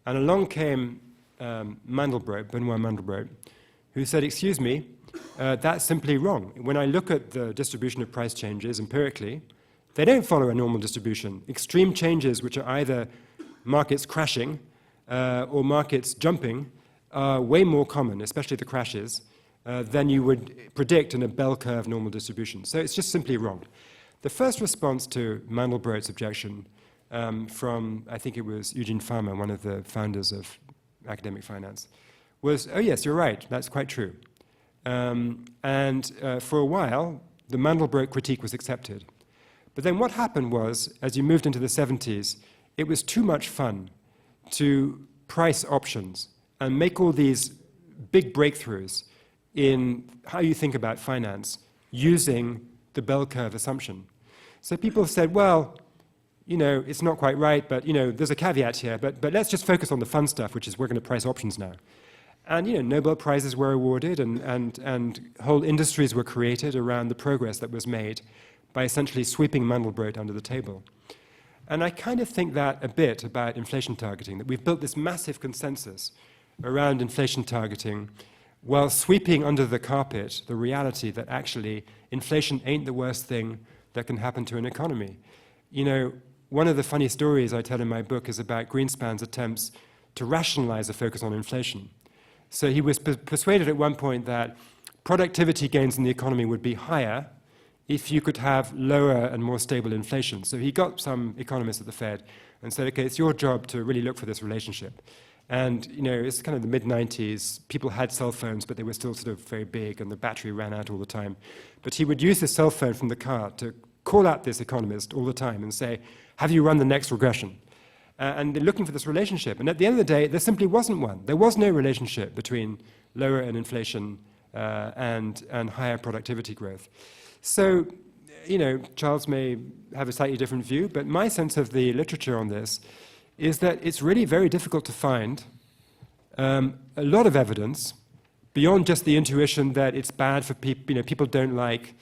And along came Mandelbrot, Benoit Mandelbrot, who said, excuse me, that's simply wrong. When I look at the distribution of price changes empirically, they don't follow a normal distribution. Extreme changes, which are either markets crashing or markets jumping, are way more common, especially the crashes, than you would predict in a bell curve normal distribution. So it's just simply wrong. The first response to Mandelbrot's objection from, I think it was Eugene Farmer, one of the founders of academic finance, was, oh yes, you're right, that's quite true. For a while, the Mandelbrot critique was accepted. But then what happened was, as you moved into the 70s, it was too much fun to price options and make all these big breakthroughs in how you think about finance using the bell curve assumption. So people said, well, you know, it's not quite right, but, you know, there's a caveat here, but let's just focus on the fun stuff, which is we're going to price options now. And, you know, Nobel Prizes were awarded and whole industries were created around the progress that was made by essentially sweeping Mandelbrot under the table. And I kind of think that a bit about inflation targeting, that we've built this massive consensus around inflation targeting while sweeping under the carpet the reality that actually inflation ain't the worst thing that can happen to an economy. You know, one of the funny stories I tell in my book is about Greenspan's attempts to rationalize a focus on inflation. So he was persuaded at one point that productivity gains in the economy would be higher if you could have lower and more stable inflation. So he got some economists at the Fed and said, okay, it's your job to really look for this relationship. And, you know, it's kind of the mid-90s. People had cell phones, but they were still sort of very big, and the battery ran out all the time. But he would use his cell phone from the car to call out this economist all the time and say, have you run the next regression? And they're looking for this relationship. And at the end of the day, there simply wasn't one. There was no relationship between lower inflation and higher productivity growth. So, you know, Charles may have a slightly different view, but my sense of the literature on this is that it's really very difficult to find a lot of evidence beyond just the intuition that it's bad for people. You know, people don't like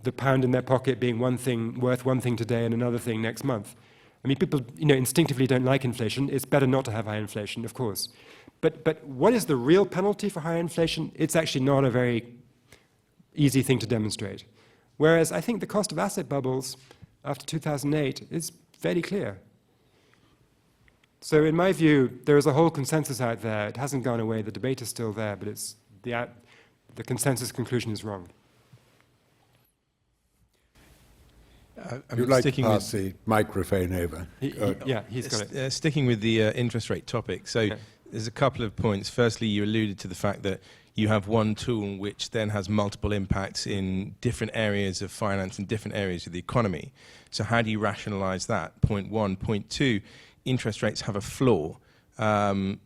the pound in their pocket being one thing worth one thing today and another thing next month. I mean, people, you know, instinctively don't like inflation. It's better not to have high inflation, of course. But what is the real penalty for high inflation? It's actually not a very easy thing to demonstrate. Whereas I think the cost of asset bubbles after 2008 is fairly clear. So in my view, there is a whole consensus out there. It hasn't gone away. The debate is still there, but it's the consensus conclusion is wrong. You'd like to pass the microphone over. Yeah, he's got it. Sticking with the interest rate topic. So there's a couple of points. Firstly, you alluded to the fact that you have one tool which then has multiple impacts in different areas of finance and different areas of the economy. So how do you rationalize that? Point one. Point two, interest rates have a flaw in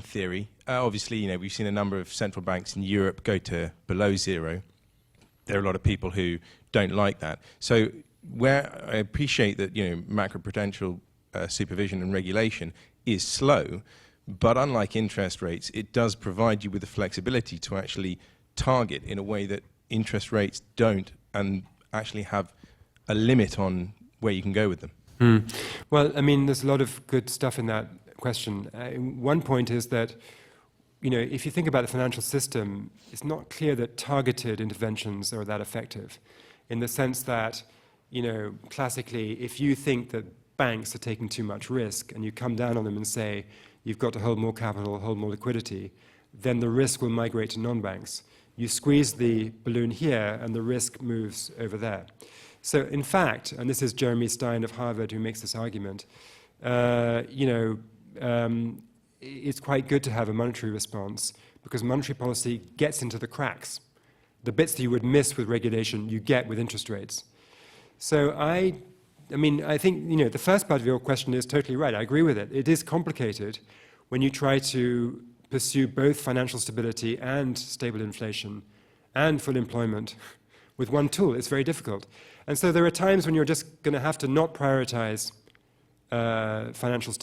theory. Obviously, you know, we've seen a number of central banks in Europe go to below zero. There are a lot of people who don't like that. So where I appreciate that, you know, macroprudential supervision and regulation is slow, but unlike interest rates, it does provide you with the flexibility to actually target in a way that interest rates don't, and actually have a limit on where you can go with them. Well, I mean, there's a lot of good stuff in that question. One point is that, you know, if you think about the financial system, it's not clear that targeted interventions are that effective, in the sense that, you know, classically, if you think that banks are taking too much risk and you come down on them and say, you've got to hold more capital, hold more liquidity, then the risk will migrate to non-banks. You squeeze the balloon here and the risk moves over there. So in fact, and this is Jeremy Stein of Harvard who makes this argument, you know, it's quite good to have a monetary response because monetary policy gets into the cracks. The bits that you would miss with regulation, you get with interest rates. So I I mean, I think, the first part of your question is totally right. I agree with it. It is complicated when you try to pursue both financial stability and stable inflation and full employment with one tool. It's very difficult. And so there are times when you're just going to have to not prioritize financial,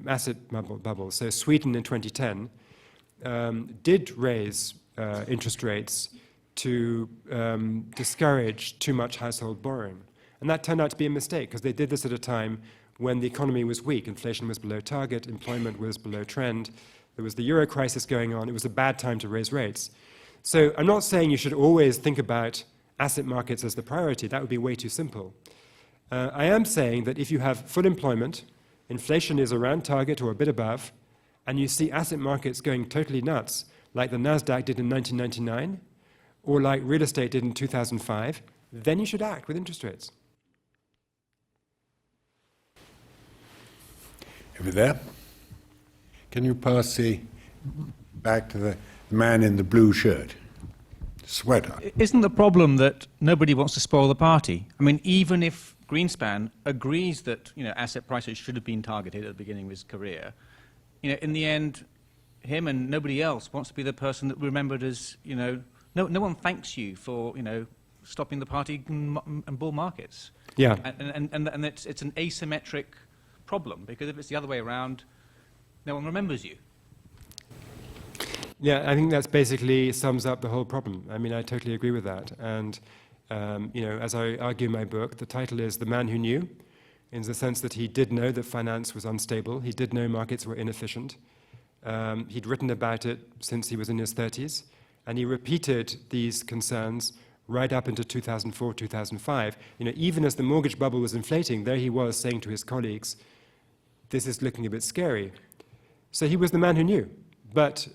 asset bubbles. So Sweden in 2010 did raise interest rates to discourage too much household borrowing. And that turned out to be a mistake, because they did this at a time when the economy was weak. Inflation was below target, employment was below trend, there was the euro crisis going on. It was a bad time to raise rates. So I'm not saying you should always think about asset markets as the priority. That would be way too simple. I am saying that if you have full employment, inflation is around target or a bit above, and you see asset markets going totally nuts, like the NASDAQ did in 1999, or like real estate did in 2005, then you should act with interest rates. Over there. Can you pass back to the man in the blue shirt? Sweater. Isn't the problem that nobody wants to spoil the party? I mean, even if Greenspan agrees that asset prices should have been targeted at the beginning of his career, in the end, him and nobody else wants to be the person that remembered as no one thanks you for stopping the party and bull markets. Yeah. And it's an asymmetric problem, because if it's the other way around, no one remembers you. Yeah, I think that's basically sums up the whole problem. I mean, I totally agree with that. And, as I argue in my book, the title is The Man Who Knew, in the sense that he did know that finance was unstable. He did know markets were inefficient. He'd written about it since he was in his 30s, and he repeated these concerns right up into 2004, 2005. Even as the mortgage bubble was inflating, there he was saying to his colleagues, this is looking a bit scary. So he was the man who knew. But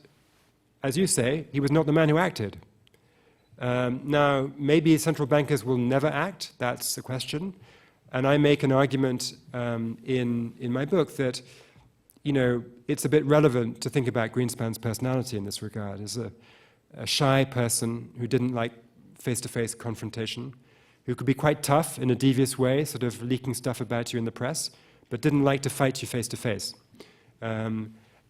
as you say, he was not the man who acted. Now, maybe central bankers will never act. That's the question. And I make an argument in my book that, it's a bit relevant to think about Greenspan's personality in this regard. As a shy person who didn't like face-to-face confrontation, who could be quite tough in a devious way, sort of leaking stuff about you in the press, but didn't like to fight you face-to-face.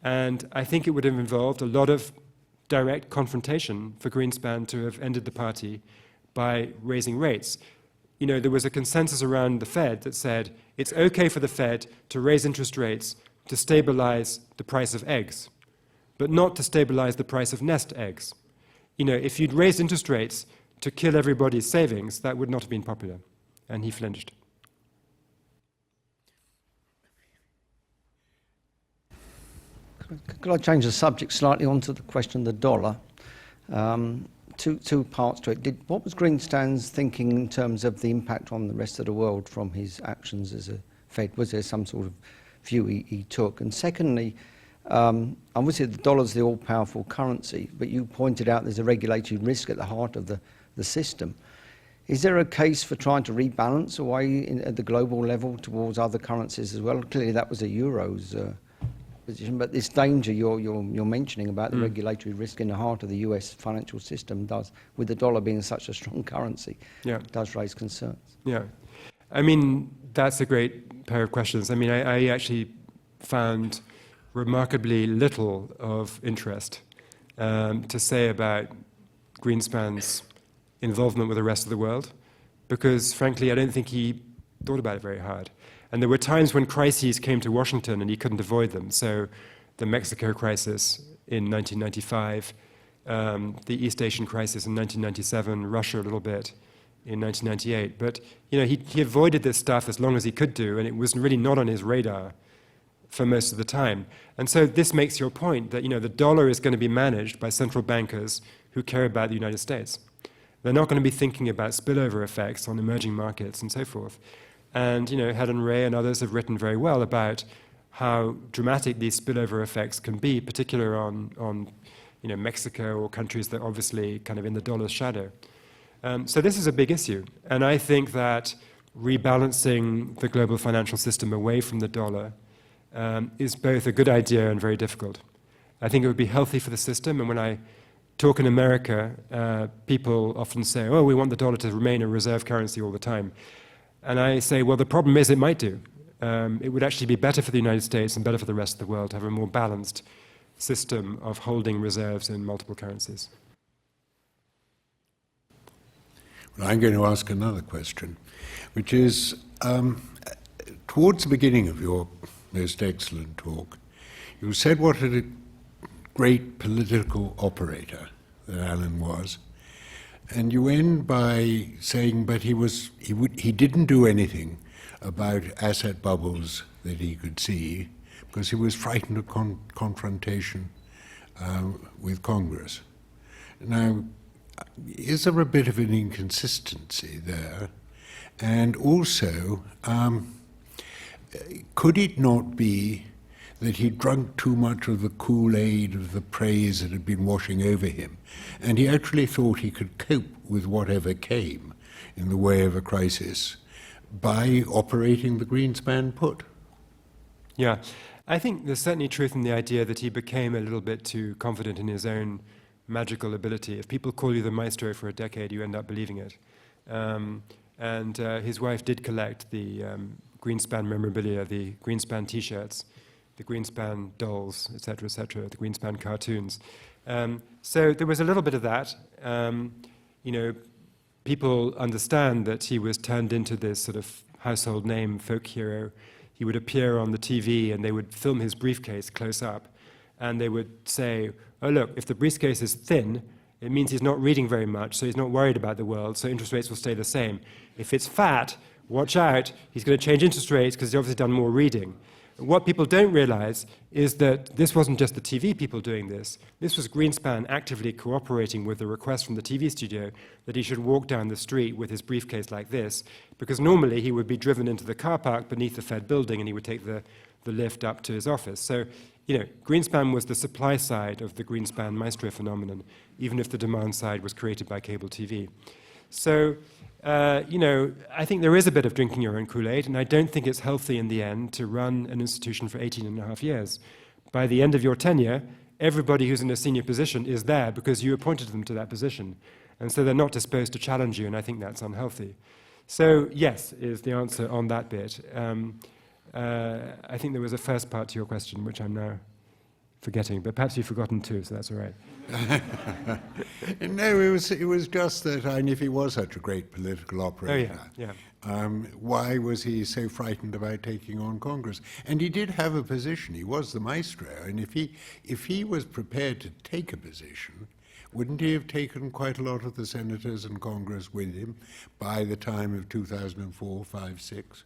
And I think it would have involved a lot of direct confrontation for Greenspan to have ended the party by raising rates. There was a consensus around the Fed that said it's okay for the Fed to raise interest rates to stabilize the price of eggs, but not to stabilize the price of nest eggs. If you'd raised interest rates to kill everybody's savings, that would not have been popular. And he flinched. Could I change the subject slightly onto the question of the dollar? Two parts to it. What was Greenspan's thinking in terms of the impact on the rest of the world from his actions as a Fed? Was there some sort of view he took? And secondly, obviously the dollar's the all-powerful currency, but you pointed out there's a regulatory risk at the heart of the system. Is there a case for trying to rebalance away at the global level towards other currencies as well? Clearly that was the euro's position, but this danger you're mentioning about the regulatory risk in the heart of the US financial system does, with the dollar being such a strong currency, does raise concerns. Yeah, I mean, that's a great pair of questions. I mean, I actually found remarkably little of interest to say about Greenspan's involvement with the rest of the world, because frankly, I don't think he thought about it very hard. And there were times when crises came to Washington and he couldn't avoid them. So the Mexico crisis in 1995, the East Asian crisis in 1997, Russia a little bit in 1998. But he avoided this stuff as long as he could do, and it was really not on his radar for most of the time. And so this makes your point that the dollar is going to be managed by central bankers who care about the United States. They're not going to be thinking about spillover effects on emerging markets and so forth. And Helen Ray and others have written very well about how dramatic these spillover effects can be, particularly on Mexico or countries that are obviously kind of in the dollar's shadow. So this is a big issue. And I think that rebalancing the global financial system away from the dollar is both a good idea and very difficult. I think it would be healthy for the system. And when I talk in America, people often say, oh, we want the dollar to remain a reserve currency all the time. And I say, well, the problem is it might do. It would actually be better for the United States and better for the rest of the world to have a more balanced system of holding reserves in multiple currencies. Well, I'm going to ask another question, which is, towards the beginning of your most excellent talk, you said what a great political operator that Alan was, and you end by saying, but he didn't do anything about asset bubbles that he could see because he was frightened of confrontation with Congress. Now, is there a bit of an inconsistency there? And also, could it not be that he drunk too much of the Kool-Aid of the praise that had been washing over him, and he actually thought he could cope with whatever came in the way of a crisis by operating the Greenspan Put? Yeah, I think there's certainly truth in the idea that he became a little bit too confident in his own magical ability. If people call you the Maestro for a decade, you end up believing it. And his wife did collect the Greenspan memorabilia, the Greenspan T-shirts, the Greenspan dolls, etc., the Greenspan cartoons. So there was a little bit of that. You know, people understand that he was turned into this sort of household name, folk hero. He would appear on the TV and they would film his briefcase close up. And they would say, oh, look, if the briefcase is thin, it means he's not reading very much, so he's not worried about the world, so interest rates will stay the same. If it's fat, watch out, he's going to change interest rates because he's obviously done more reading. What people don't realize is that this wasn't just the TV people doing this. This was Greenspan actively cooperating with the request from the TV studio that he should walk down the street with his briefcase like this, because normally he would be driven into the car park beneath the Fed building and he would take the lift up to his office. So, you know, Greenspan was the supply side of the Greenspan Maestro phenomenon, even if the demand side was created by cable TV. So, you know, I think there is a bit of drinking your own Kool-Aid, and I don't think it's healthy in the end to run an institution for 18 and a half years. By the end of your tenure, everybody who's in a senior position is there because you appointed them to that position. And so they're not disposed to challenge you, and I think that's unhealthy. So, yes, is the answer on that bit. I think there was a first part to your question, which I'm now forgetting, but perhaps you've forgotten too, so that's all right. No, it was just that, and if he was such a great political operator, why was he so frightened about taking on Congress? And he did have a position. He was the Maestro, and if he was prepared to take a position, wouldn't he have taken quite a lot of the senators and Congress with him by the time of 2004, 5, 6?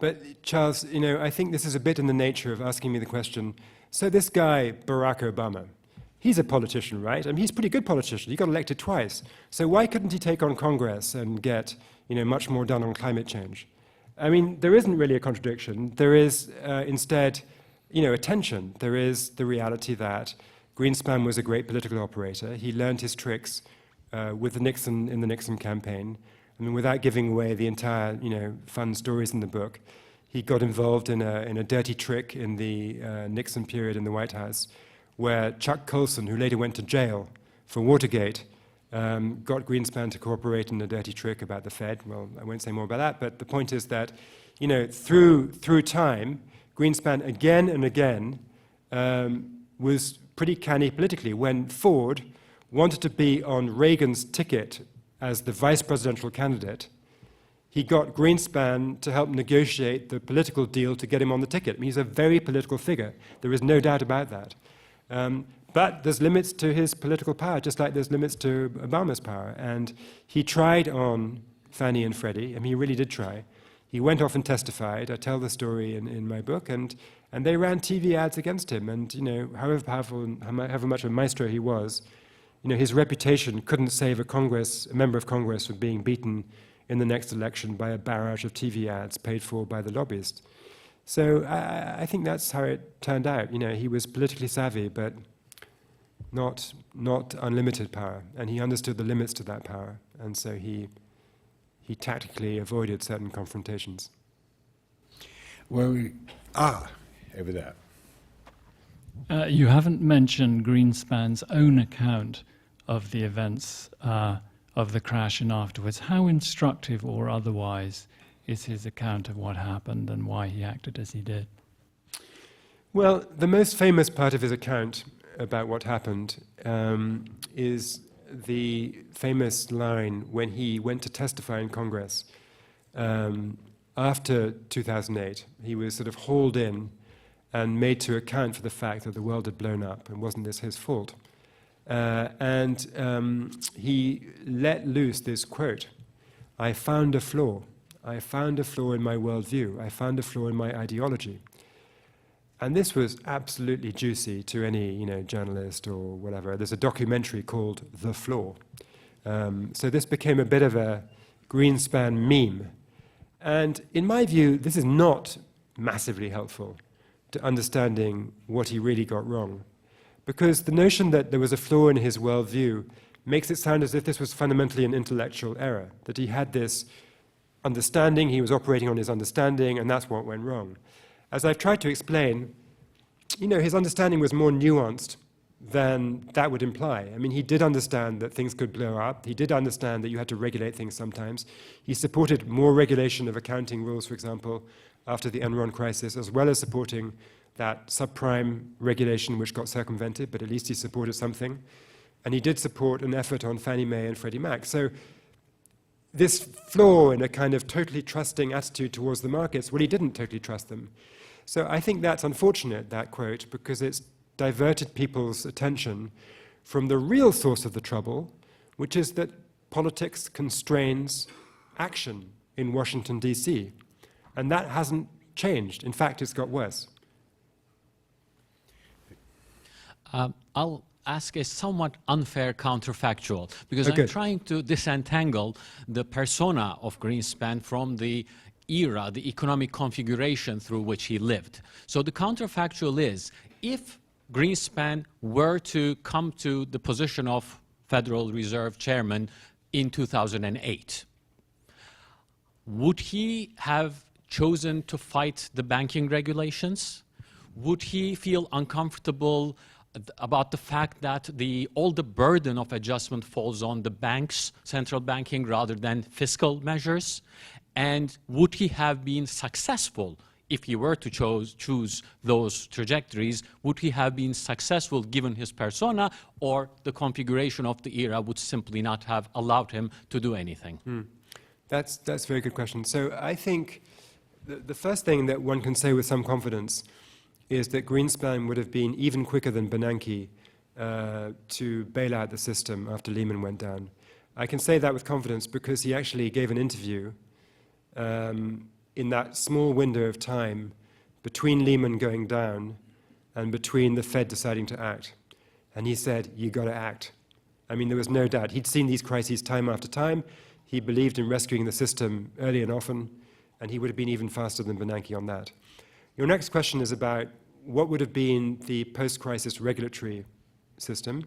But Charles, you know, I think this is a bit in the nature of asking me the question, so this guy, Barack Obama, he's a politician, right? I mean, he's a pretty good politician. He got elected twice. So why couldn't he take on Congress and get, you know, much more done on climate change? I mean, there isn't really a contradiction. There is instead, you know, a tension. There is the reality that Greenspan was a great political operator. He learned his tricks with Nixon in the Nixon campaign. I mean, without giving away the entire, you know, fun stories in the book, he got involved in a dirty trick in the Nixon period in the White House, where Chuck Colson, who later went to jail for Watergate, got Greenspan to cooperate in a dirty trick about the Fed. Well, I won't say more about that, but the point is that, you know, through time, Greenspan again and again was pretty canny politically. When Ford wanted to be on Reagan's ticket as the vice presidential candidate, he got Greenspan to help negotiate the political deal to get him on the ticket. I mean, he's a very political figure. There is no doubt about that. But there's limits to his political power, just like there's limits to Obama's power. And he tried on Fannie and Freddie. I mean, he really did try. He went off and testified. I tell the story in my book. And they ran TV ads against him. And, you know, however powerful and however much of a maestro he was, you know, his reputation couldn't save a member of Congress from being beaten in the next election by a barrage of TV ads paid for by the lobbyists. So I think that's how it turned out. You know, he was politically savvy, but not unlimited power, and he understood the limits to that power, and so he tactically avoided certain confrontations. Well, over there. You haven't mentioned Greenspan's own account of the events of the crash and afterwards. How instructive or otherwise is his account of what happened and why he acted as he did? Well, the most famous part of his account about what happened is the famous line when he went to testify in Congress after 2008. He was sort of hauled in and made to account for the fact that the world had blown up, and wasn't this his fault? He let loose this quote, "I found a flaw. I found a flaw in my worldview. I found a flaw in my ideology." And this was absolutely juicy to any journalist or whatever. There's a documentary called The Flaw. So this became a bit of a Greenspan meme. And in my view, this is not massively helpful to understanding what he really got wrong. Because the notion that there was a flaw in his worldview makes it sound as if this was fundamentally an intellectual error, that he had this understanding, he was operating on his understanding, and that's what went wrong. As I've tried to explain, his understanding was more nuanced than that would imply. I mean, he did understand that things could blow up. He did understand that you had to regulate things sometimes. He supported more regulation of accounting rules, for example, after the Enron crisis, as well as supporting that subprime regulation which got circumvented, but at least he supported something. And he did support an effort on Fannie Mae and Freddie Mac. So this flaw in a kind of totally trusting attitude towards the markets, well, he didn't totally trust them. So I think that's unfortunate, that quote, because it's diverted people's attention from the real source of the trouble, which is that politics constrains action in Washington, D.C. And that hasn't changed. In fact, it's got worse. I'll ask a somewhat unfair counterfactual, because I'm trying to disentangle the persona of Greenspan from the era, the economic configuration through which he lived. So the counterfactual is, if Greenspan were to come to the position of Federal Reserve Chairman in 2008, would he have chosen to fight the banking regulations? Would he feel uncomfortable about the fact that all the burden of adjustment falls on the banks, central banking, rather than fiscal measures? And would he have been successful if he were to choose those trajectories? Would he have been successful given his persona, or the configuration of the era would simply not have allowed him to do anything? That's a very good question. So I think the first thing that one can say with some confidence is that Greenspan would have been even quicker than Bernanke to bail out the system after Lehman went down. I can say that with confidence because he actually gave an interview in that small window of time between Lehman going down and between the Fed deciding to act. And he said, "You got to act." I mean, there was no doubt. He'd seen these crises time after time. He believed in rescuing the system early and often, and he would have been even faster than Bernanke on that. Your next question is about what would have been the post-crisis regulatory system.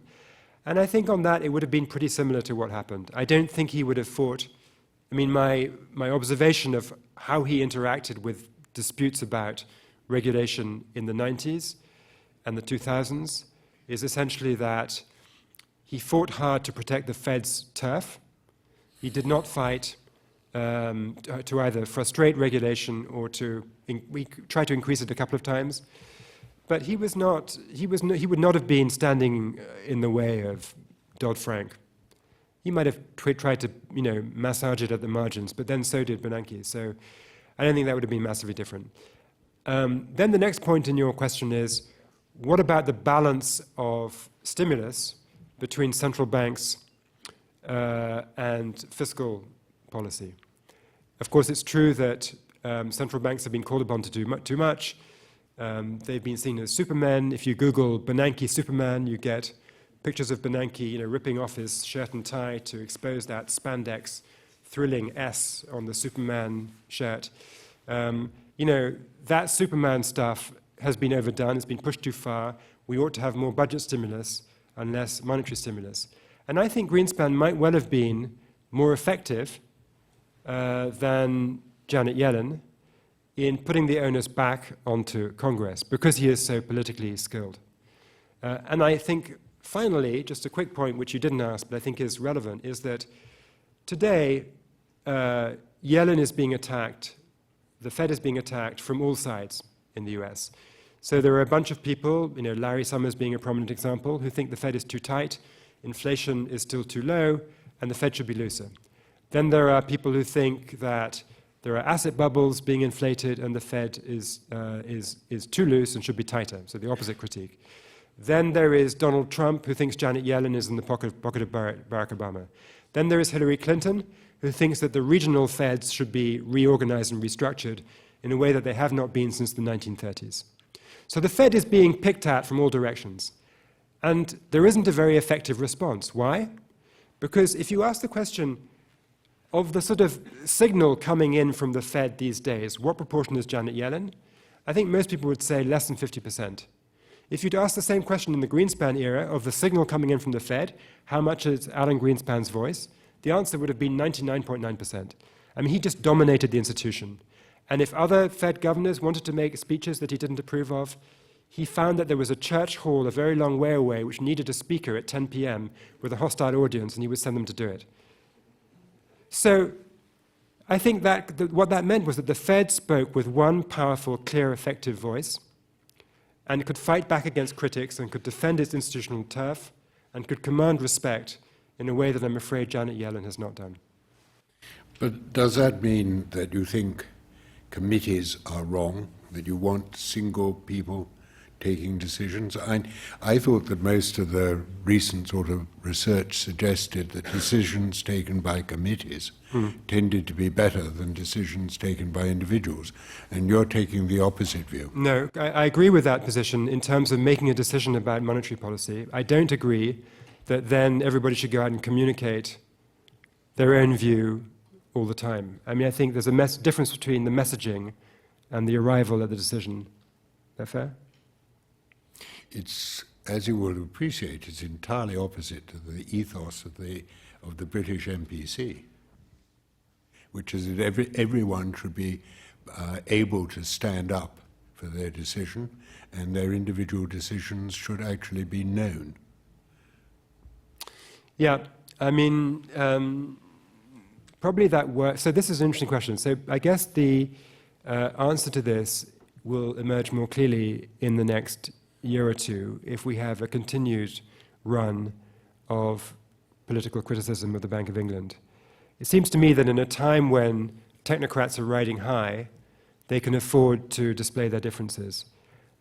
And I think on that, it would have been pretty similar to what happened. I don't think he would have fought. I mean, my observation of how he interacted with disputes about regulation in the 90s and the 2000s is essentially that he fought hard to protect the Fed's turf. He did not fight to either frustrate regulation or we tried to increase it a couple of times. But he would not have been standing in the way of Dodd-Frank. He might have tried to, massage it at the margins, but then so did Bernanke. So I don't think that would have been massively different. Then the next point in your question is, what about the balance of stimulus between central banks and fiscal policy? Of course, it's true that central banks have been called upon to do too much. They've been seen as supermen. If you Google Bernanke Superman, you get pictures of Bernanke, ripping off his shirt and tie to expose that spandex thrilling S on the Superman shirt. That Superman stuff has been overdone. It's been pushed too far. We ought to have more budget stimulus and less monetary stimulus. And I think Greenspan might well have been more effective than Janet Yellen in putting the onus back onto Congress because he is so politically skilled. And I think, finally, just a quick point which you didn't ask but I think is relevant, is that today Yellen is being attacked, the Fed is being attacked from all sides in the US. So there are a bunch of people, Larry Summers being a prominent example, who think the Fed is too tight, inflation is still too low, and the Fed should be looser. Then there are people who think that there are asset bubbles being inflated and the Fed is too loose and should be tighter, so the opposite critique. Then there is Donald Trump, who thinks Janet Yellen is in the pocket of Barack Obama. Then there is Hillary Clinton, who thinks that the regional Feds should be reorganized and restructured in a way that they have not been since the 1930s. So the Fed is being picked at from all directions. And there isn't a very effective response. Why? Because if you ask the question of the sort of signal coming in from the Fed these days, what proportion is Janet Yellen? I think most people would say less than 50%. If you'd ask the same question in the Greenspan era of the signal coming in from the Fed, how much is Alan Greenspan's voice? The answer would have been 99.9%. I mean, he just dominated the institution. And if other Fed governors wanted to make speeches that he didn't approve of, he found that there was a church hall a very long way away which needed a speaker at 10 p.m. with a hostile audience, and he would send them to do it. So I think that what that meant was that the Fed spoke with one powerful, clear, effective voice, and could fight back against critics and could defend its institutional turf and could command respect in a way that I'm afraid Janet Yellen has not done. But does that mean that you think committees are wrong, that you want single people taking decisions? I thought that most of the recent sort of research suggested that decisions taken by committees tended to be better than decisions taken by individuals, and you're taking the opposite view. No, I agree with that position in terms of making a decision about monetary policy. I don't agree that then everybody should go out and communicate their own view all the time. I mean, I think there's a difference between the messaging and the arrival at the decision. Is that fair? It's, as you will appreciate, it's entirely opposite to the ethos of the British MPC, which is that everyone should be able to stand up for their decision, and their individual decisions should actually be known. Yeah, I mean, probably that works. So this is an interesting question. So I guess the answer to this will emerge more clearly in the next year or two if we have a continued run of political criticism of the Bank of England. It seems to me that in a time when technocrats are riding high, they can afford to display their differences.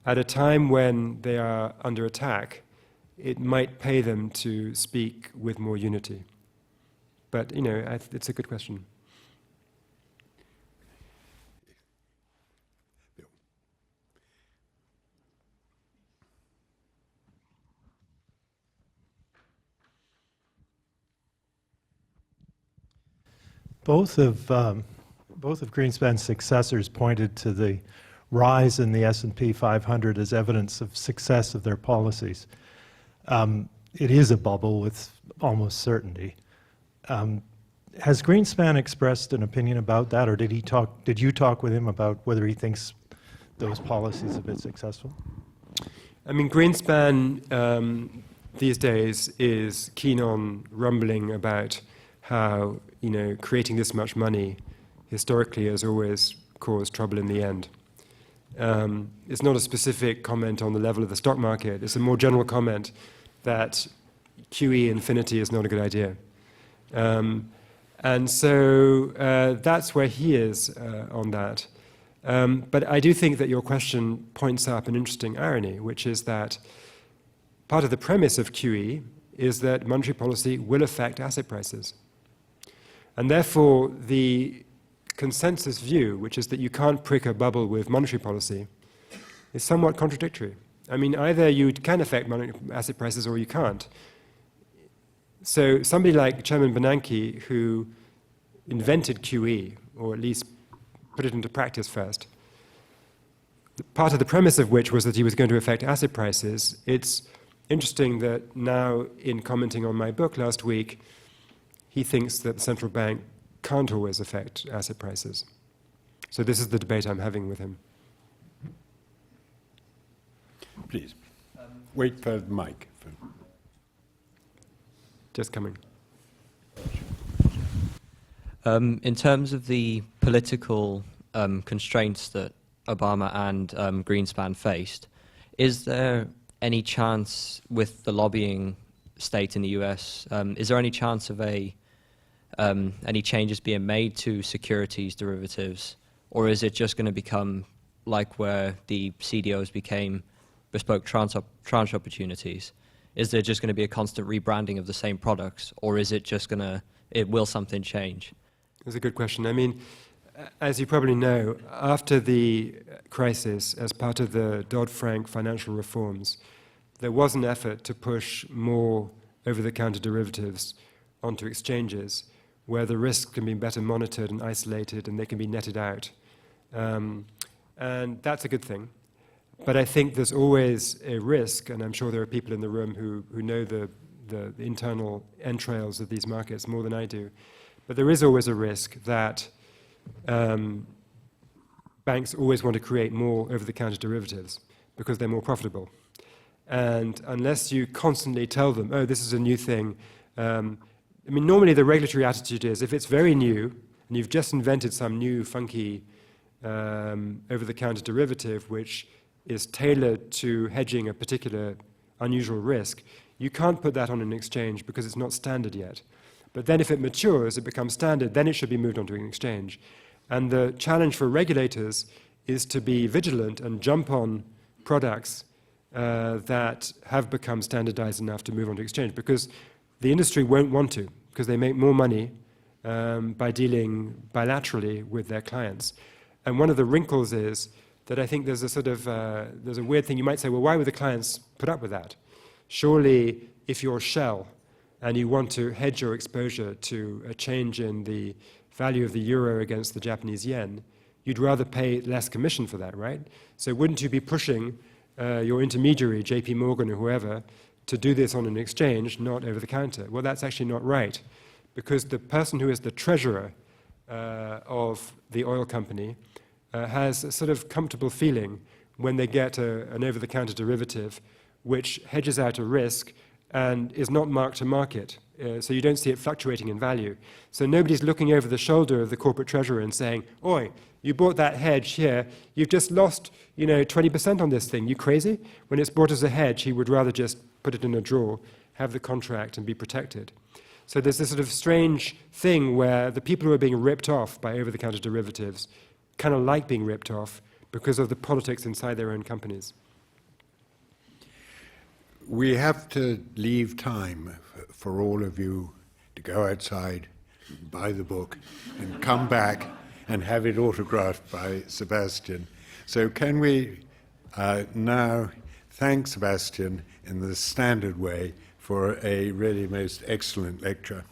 At a time when they are under attack, it might pay them to speak with more unity. But, it's a good question. Both of Greenspan's successors pointed to the rise in the S&P 500 as evidence of success of their policies. It is a bubble with almost certainty. Has Greenspan expressed an opinion about that, or did you talk with him about whether he thinks those policies have been successful? I mean, Greenspan these days is keen on rumbling about how, creating this much money historically has always caused trouble in the end. It's not a specific comment on the level of the stock market. It's a more general comment that QE infinity is not a good idea. And so that's where he is on that. But I do think that your question points up an interesting irony, which is that part of the premise of QE is that monetary policy will affect asset prices. And therefore, the consensus view, which is that you can't prick a bubble with monetary policy, is somewhat contradictory. I mean, either you can affect asset prices or you can't. So somebody like Chairman Bernanke, who invented QE, or at least put it into practice first, part of the premise of which was that he was going to affect asset prices, it's interesting that now, in commenting on my book last week, he thinks that the central bank can't always affect asset prices. So this is the debate I'm having with him. Please, wait for the mic. Just coming. In terms of the political constraints that Obama and Greenspan faced, is there any chance with the lobbying state in the US, is there any chance of any changes being made to securities derivatives, or is it just going to become like where the CDOs became bespoke tranche opportunities? Is there just going to be a constant rebranding of the same products, or is it just going to, will something change? That's a good question. I mean, as you probably know, after the crisis, as part of the Dodd-Frank financial reforms, there was an effort to push more over-the-counter derivatives onto exchanges, where the risk can be better monitored and isolated, and they can be netted out. And that's a good thing. But I think there's always a risk, and I'm sure there are people in the room who know the internal entrails of these markets more than I do. But there is always a risk that banks always want to create more over-the-counter derivatives because they're more profitable. And unless you constantly tell them, oh, this is a new thing, I mean, normally the regulatory attitude is, if it's very new, and you've just invented some new funky over-the-counter derivative which is tailored to hedging a particular unusual risk, you can't put that on an exchange because it's not standard yet. But then if it matures, it becomes standard, then it should be moved onto an exchange. And the challenge for regulators is to be vigilant and jump on products that have become standardized enough to move onto exchange, because the industry won't want to, because they make more money by dealing bilaterally with their clients. And one of the wrinkles is that I think there's a sort of, there's a weird thing. You might say, well, why would the clients put up with that? Surely, if you're Shell and you want to hedge your exposure to a change in the value of the euro against the Japanese yen, you'd rather pay less commission for that, right? So wouldn't you be pushing your intermediary, JP Morgan or whoever, to do this on an exchange, not over the counter? Well, that's actually not right, because the person who is the treasurer of the oil company has a sort of comfortable feeling when they get an over-the-counter derivative which hedges out a risk and is not marked to market. So you don't see it fluctuating in value. So nobody's looking over the shoulder of the corporate treasurer and saying, oi, you bought that hedge here, you've just lost 20% on this thing, you crazy? When it's bought as a hedge, he would rather just put it in a drawer, have the contract and be protected. So there's this sort of strange thing where the people who are being ripped off by over-the-counter derivatives kind of like being ripped off because of the politics inside their own companies. We have to leave time for all of you to go outside, buy the book, and come back and have it autographed by Sebastian. So can we now thank Sebastian in the standard way for a really most excellent lecture.